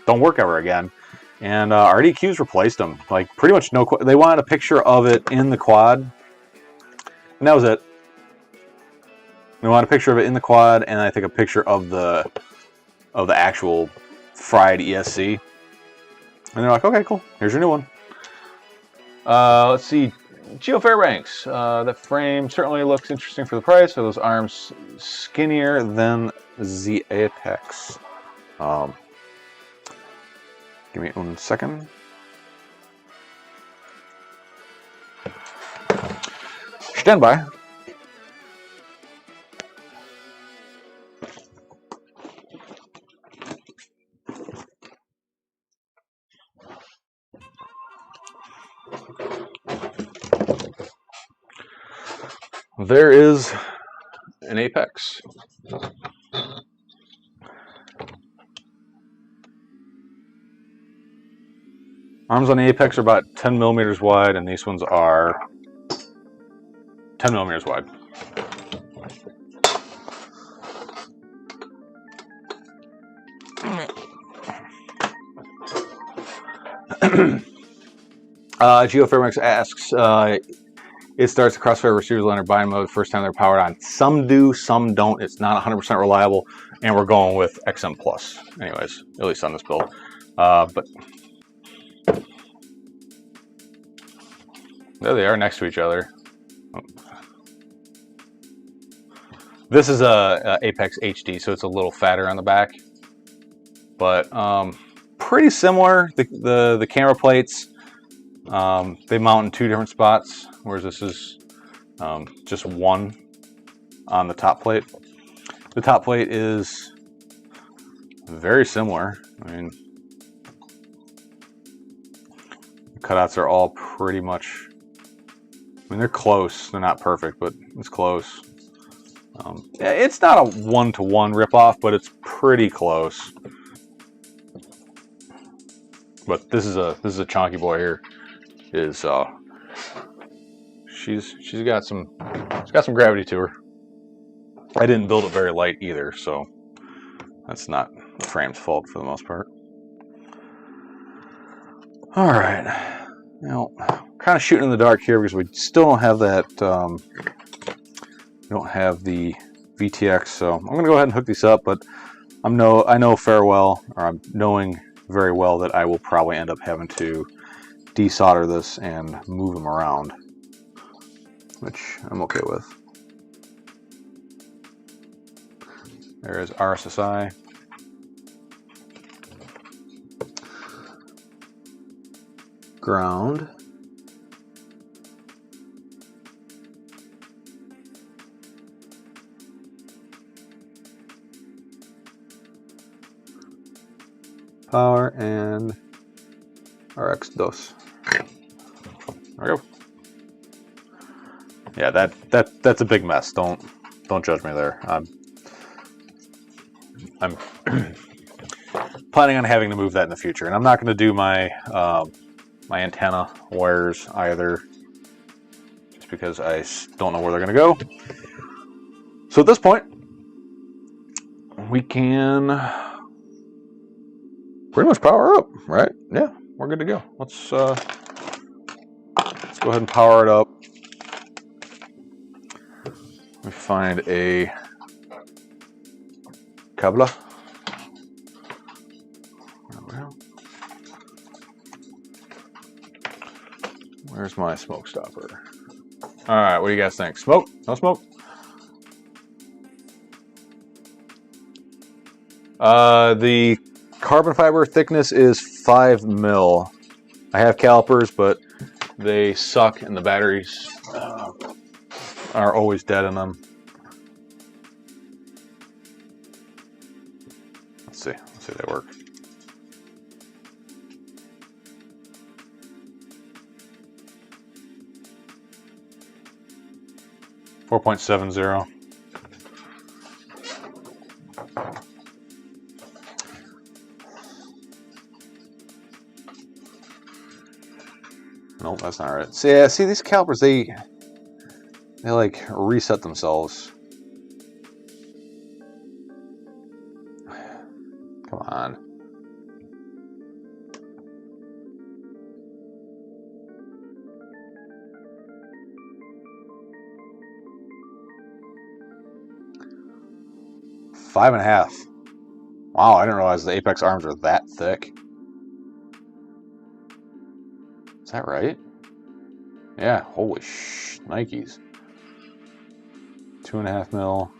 don't work ever again. And RDQ's replaced them. Like, pretty much no. They wanted a picture of it in the quad, and that was it. They wanted a picture of it in the quad, and I think a picture of the actual fried ESC. And they're like, okay, cool. Here's your new one. Let's see. Geo Fairbanks. That frame certainly looks interesting for the price. Are those arms skinnier than the Apex? Give me 1 second. Stand by. There is an Apex. Arms on the Apex are about 10 millimeters wide, and these ones are 10 millimeters wide. Geo Fairbanks asks, it starts the crossfire receivers under bind mode first time they're powered on. Some do, some don't. It's not 100% reliable, and we're going with XM Plus. Anyways, at least on this build. But there they are next to each other. This is a Apex HD, so it's a little fatter on the back, but pretty similar. The camera plates, they mount in 2 different spots, whereas this is just one on the top plate. The top plate is very similar. I mean, the cutouts are all pretty much, I mean, they're close. They're not perfect, but it's close. It's not a one-to-one ripoff, but it's pretty close. But this is a chunky boy here. She's got some gravity to her. I didn't build it very light either, so that's not the frame's fault for the most part. All right, now kind of shooting in the dark here because we still don't have that. We don't have the VTX, so I'm gonna go ahead and hook these up. But I know I'm knowing very well that I will probably end up having to desolder this and move them around, which I'm okay with. There is RSSI. Ground. Power and RX2. There we go. Yeah, that's a big mess. Don't judge me there. I'm planning on having to move that in the future, and I'm not going to do my my antenna wires either, just because I don't know where they're going to go. So at this point, we can pretty much power up, right? Yeah, we're good to go. Let's go ahead and power it up. Let me find a cable. Where's my smoke stopper? All right, what do you guys think? Smoke? No smoke? The carbon fiber thickness is 5 mil. I have calipers, but they suck, and the batteries are always dead in them. Let's see if they work. .70. Nope, that's not right. So yeah, see these calipers, they like reset themselves. Come on. Five and a half. Wow, I didn't realize the Apex arms are that thick. Is that right? Yeah, holy Nikes. 2.5 mil.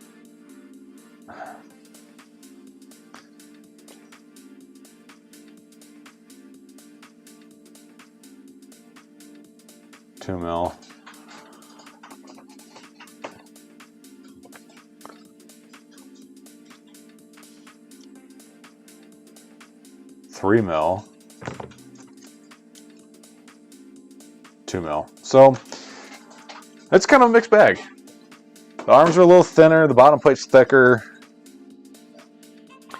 $2 mil. $3 mil. $2 mil. So it's kind of a mixed bag. The arms are a little thinner, the bottom plate's thicker.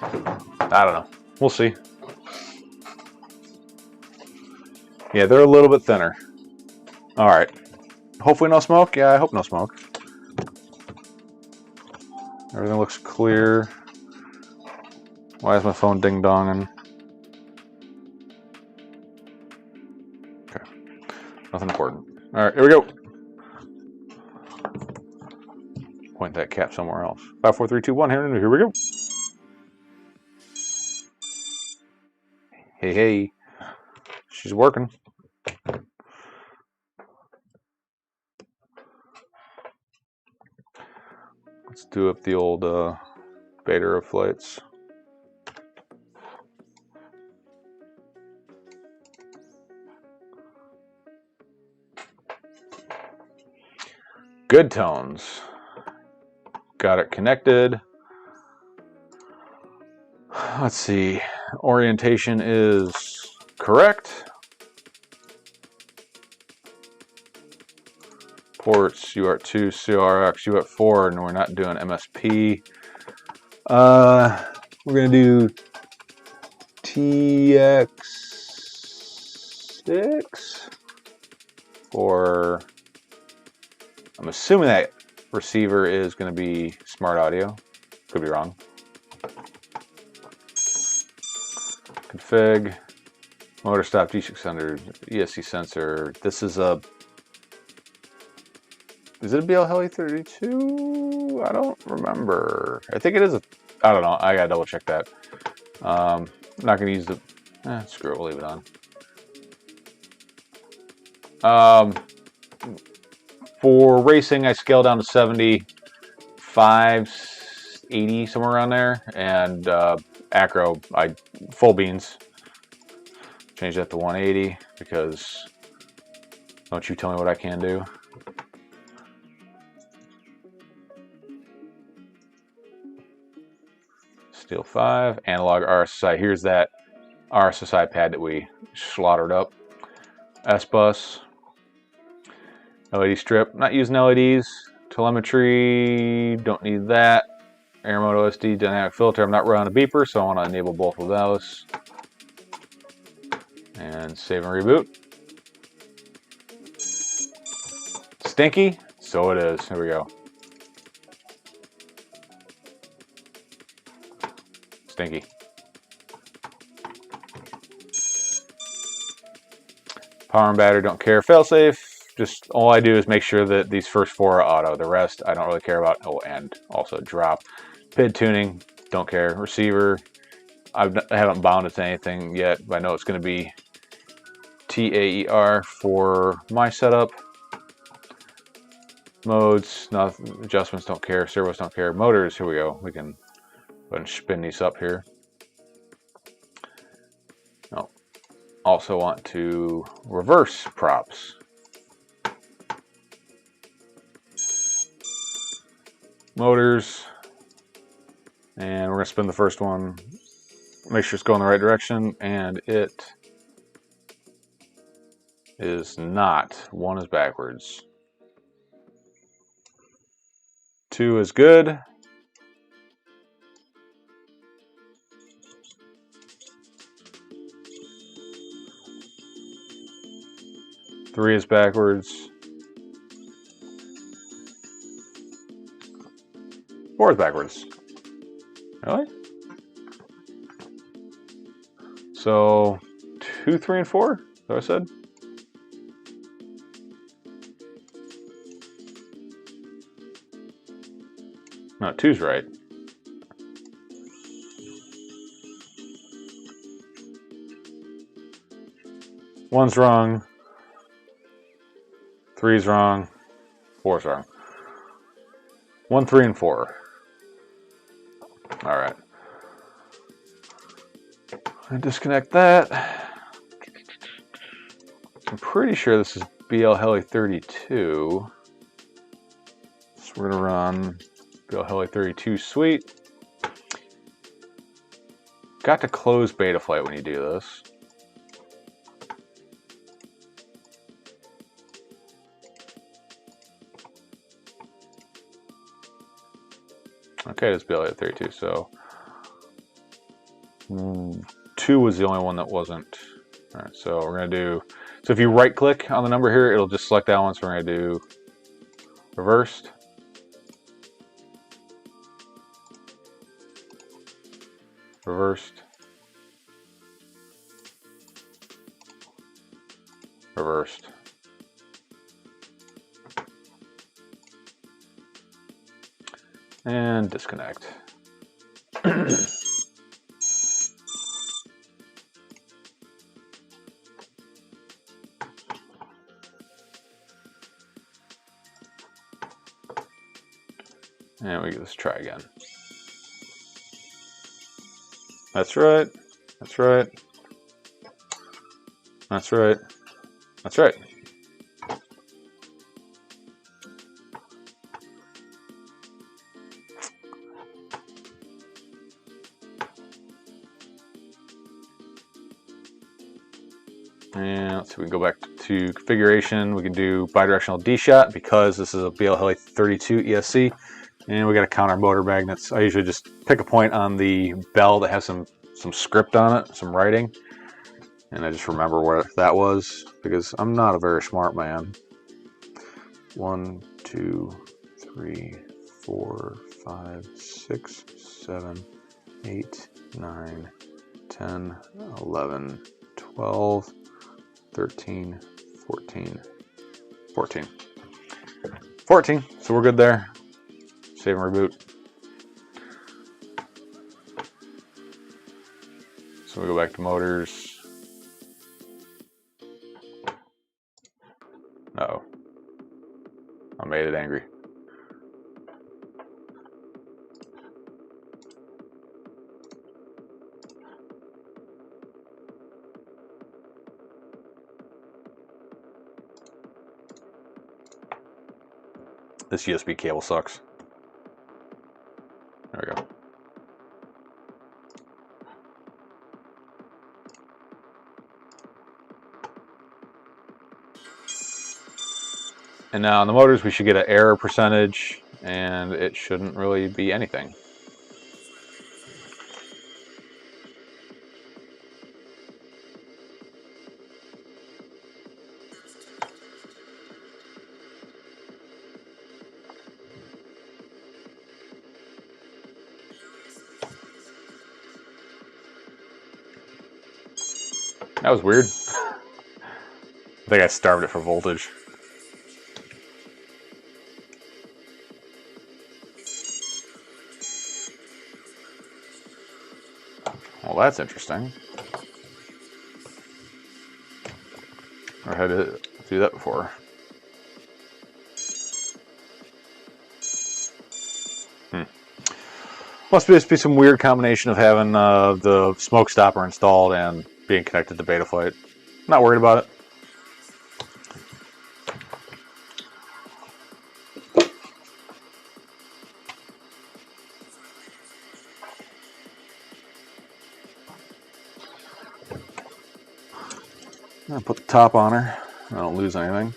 I don't know. We'll see. Yeah, they're a little bit thinner. All right. Hopefully no smoke. Yeah, I hope no smoke. Everything looks clear. Why is my phone ding-donging? Okay. Nothing important. All right, here we go. Point that cap somewhere else. 5, 4, 3, 2, 1. Here we go. Hey. She's working. Let's do up the old beta of flights. Good tones. Got it connected. Let's see. Orientation is correct. Ports UART2, CRX, UART4, and we're not doing MSP. We're gonna do TX6 or I'm assuming that receiver is going to be smart audio. Could be wrong. Config. Motor stop, D600, ESC sensor. This is a... Is it a BL Heli 32? I don't remember. I think it is a... I don't know. I gotta double check that. I'm not gonna use the... screw it. We'll leave it on. For racing, I scale down to 75, 80, somewhere around there. And acro, I full beans. Change that to 180 because don't you tell me what I can do. Steel 5, analog RSSI. Here's that RSSI pad that we slaughtered up. S-bus. LED strip. Not using LEDs. Telemetry. Don't need that. Air mode OSD. Dynamic filter. I'm not running a beeper, so I want to enable both of those. And save and reboot. Stinky? So it is. Here we go. Stinky. Power and battery, don't care. Failsafe, just all I do is make sure that these first 4 are auto. The rest I don't really care about. Oh, and also drop. PID tuning, don't care. Receiver, I haven't bound it to anything yet, but I know it's going to be TAER for my setup. Modes, nothing, adjustments, don't care. Servos, don't care. Motors, here we go. We can go ahead and spin these up here. Oh, also want to reverse props. Motors, and we're going to spin the first one. Make sure it's going the right direction, and it is not. 1 is backwards. 2 is good. 3 is backwards. 4 is backwards. Really? So 2, 3, and 4? Is that what I said? No, 2's right. One's wrong. 3's wrong. 4's wrong. 1, 3, and 4. All right. I disconnect that. I'm pretty sure this is BL Heli 32. So we're gonna run BL Heli 32 suite. Got to close Betaflight when you do this. Okay, it's BL Heli 32, so 2 was the only one that wasn't. All right, so we're gonna do, so if you right click on the number here, it'll just select that one, so we're gonna do reversed. Reversed. Reversed. And disconnect. And let's try again. That's right. That's right. That's right. That's right. And let's see, we can go back to configuration. We can do bidirectional D-shot because this is a BL Heli 32 ESC. And we got to count our motor magnets. I usually just pick a point on the bell that has some script on it, some writing. And I just remember where that was because I'm not a very smart man. 1, 2, 3, 4, 5, 6, 7, 8, 9, 10, 11, 12, 13, 14, 14. 14, so we're good there. Save and reboot. So we go back to motors. Uh-oh. I made it angry. This USB cable sucks. There we go. And now on the motors, we should get an error percentage, and it shouldn't really be anything. That was weird. I think I starved it for voltage. Well, that's interesting. I had to do that before. Must just be some weird combination of having the smoke stopper installed and being connected to Betaflight. Not worried about it. I'm gonna put the top on her. I don't lose anything.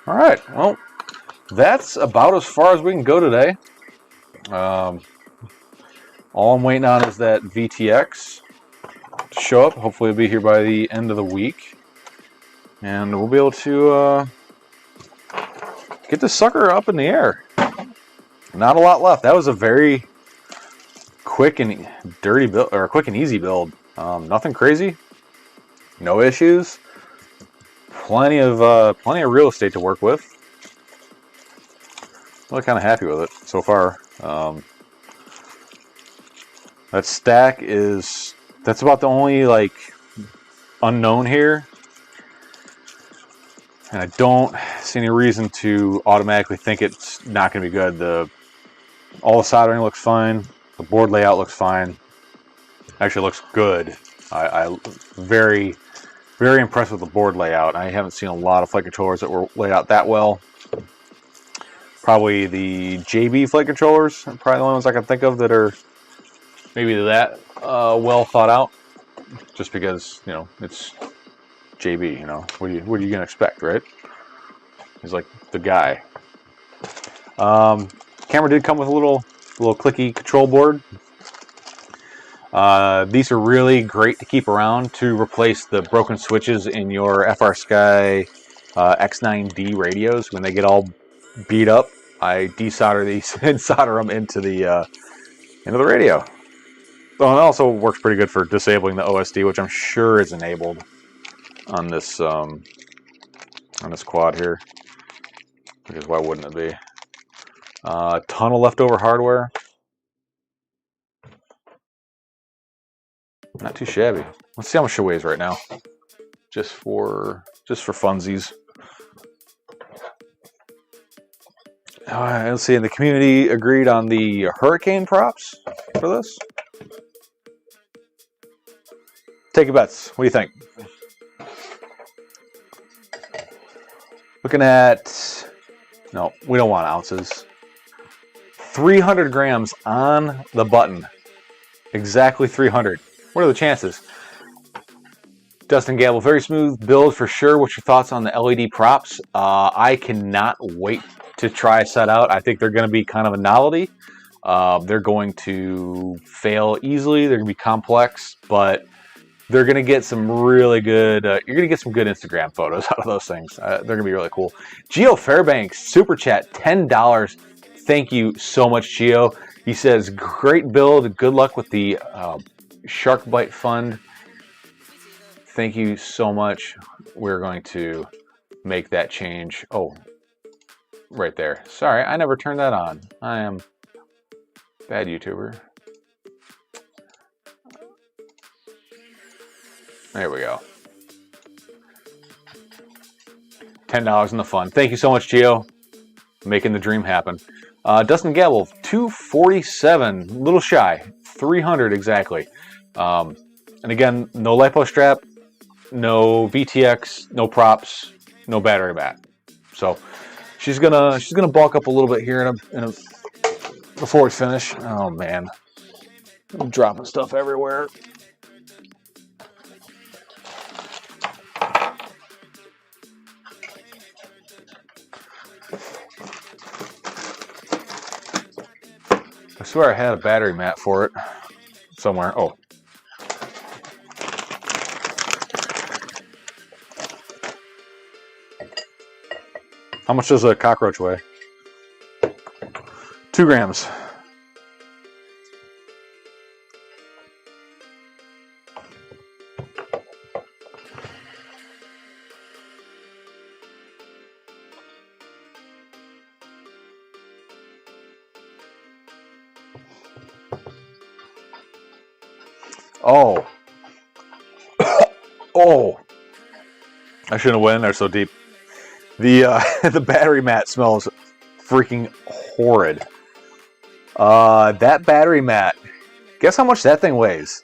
All right, well, that's about as far as we can go today. All I'm waiting on is that VTX to show up. Hopefully it'll be here by the end of the week. And we'll be able to get this sucker up in the air. Not a lot left. That was a very quick and dirty build, or quick and easy build. Nothing crazy, no issues. Plenty of real estate to work with. Really kind of happy with it so far. That stack that's about the only like unknown here, and I don't see any reason to automatically think it's not going to be good. All the soldering looks fine. The board layout looks fine. Actually looks good. I very impressed with the board layout. I haven't seen a lot of flight controllers that were laid out that well. Probably the JB flight controllers are probably the only ones I can think of that are maybe that well thought out. Just because, you know, it's JB, you know. What are you gonna expect, right? He's like the guy. Camera did come with a little clicky control board. These are really great to keep around to replace the broken switches in your FrSky X9D radios. When they get all beat up, I desolder these and solder them into the radio. Oh, it also works pretty good for disabling the OSD, which I'm sure is enabled on this quad here. Because why wouldn't it be? A ton of leftover hardware. Not too shabby. Let's see how much it weighs right now. Just for funsies. Let's see. And the community agreed on the hurricane props for this. Take your bets. What do you think? Looking at, no, we don't want ounces. 300 grams on the button. Exactly 300. What are the chances? Dustin Gable, very smooth build for sure. What's your thoughts on the LED props? I cannot wait to try a set out. I think they're going to be kind of a novelty. They're going to fail easily. They're going to be complex, but they're going to get some really good, you're going to get some good Instagram photos out of those things. They're going to be really cool. Geo Fairbanks, Super Chat, $10. Thank you so much, Geo. He says, great build. Good luck with the Shark Bite Fund. Thank you so much. We're going to make that change. Oh, right there. Sorry, I never turned that on. I am a bad YouTuber. There we go. $10 in the fund. Thank you so much, Gio. Making the dream happen. Dustin Gabble, 247, a little shy, 300 exactly. And again, no lipo strap, no VTX, no props, no battery mat. So she's gonna bulk up a little bit here before we finish. Oh man, I'm dropping stuff everywhere. I swear I had a battery mat for it somewhere. Oh. How much does a cockroach weigh? 2 grams. Oh. Oh. I shouldn't have went in there so deep. The battery mat smells freaking horrid. That battery mat, guess how much that thing weighs?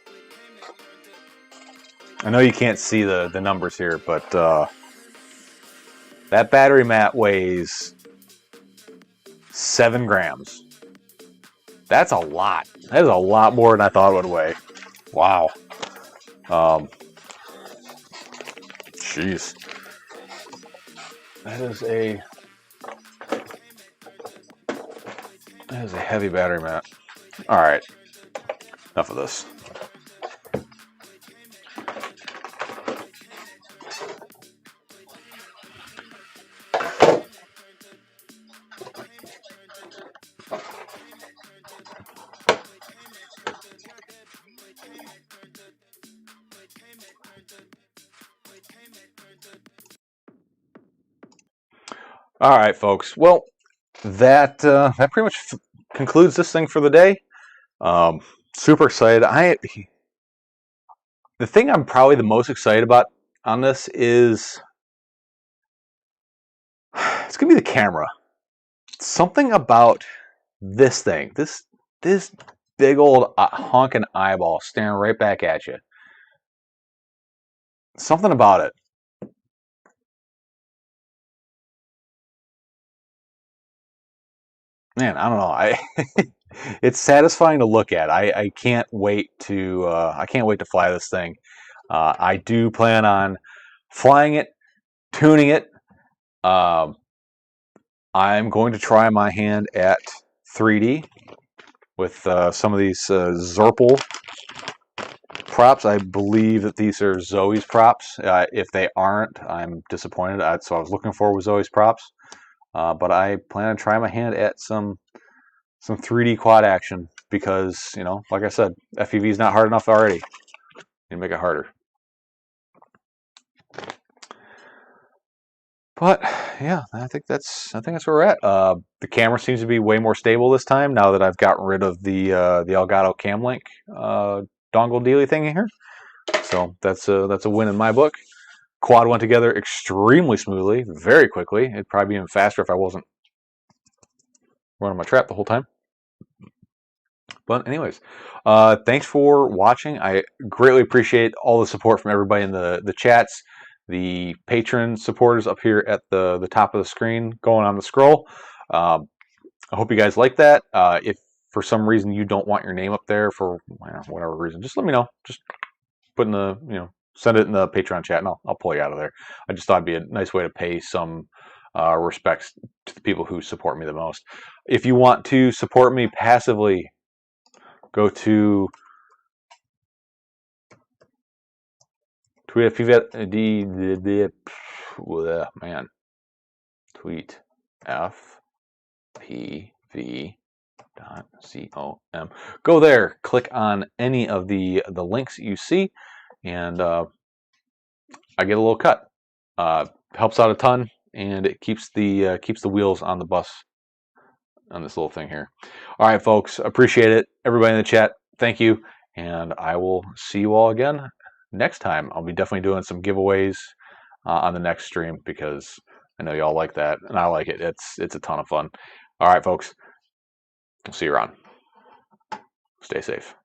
I know you can't see the numbers here, but that battery mat weighs 7 grams. That's a lot. That is a lot more than I thought it would weigh. Wow. Jeez. That is a heavy battery mat. All right. Enough of this. All right, folks. Well, that pretty much concludes this thing for the day. Super excited. The thing I'm probably the most excited about on this is it's gonna be the camera. Something about this thing, this big old honking eyeball staring right back at you. Something about it. Man, I don't know. It's satisfying to look at. I can't wait to fly this thing. I do plan on flying it, tuning it. I'm going to try my hand at 3D with some of these Zurple props. I believe that these are Zoe's props. If they aren't, I'm disappointed. So I was looking forward with Zoe's props. But I plan on trying my hand at some 3D quad action because, you know, like I said, FEV is not hard enough already. You make it harder. But yeah, I think that's where we're at. The camera seems to be way more stable this time now that I've gotten rid of the Elgato Cam Link dongle dealy thing in here. So that's a win in my book. Quad went together extremely smoothly, very quickly. It'd probably be even faster if I wasn't running my trap the whole time. But anyways, thanks for watching. I greatly appreciate all the support from everybody in the chats, the patron supporters up here at the top of the screen going on the scroll. I hope you guys like that. If for some reason you don't want your name up there for whatever reason, just let me know. Just put in the, you know, send it in the Patreon chat and I'll pull you out of there. I just thought it'd be a nice way to pay some respects to the people who support me the most. If you want to support me passively, go to tweet fpv.com. Go there, click on any of the links you see, and I get a little cut. Helps out a ton, and it keeps the wheels on the bus on this little thing here. All right, folks, appreciate it. Everybody in the chat, thank you, and I will see you all again next time. I'll be definitely doing some giveaways on the next stream because I know y'all like that, and I like it. It's a ton of fun. All right, folks, I'll see you around. Stay safe.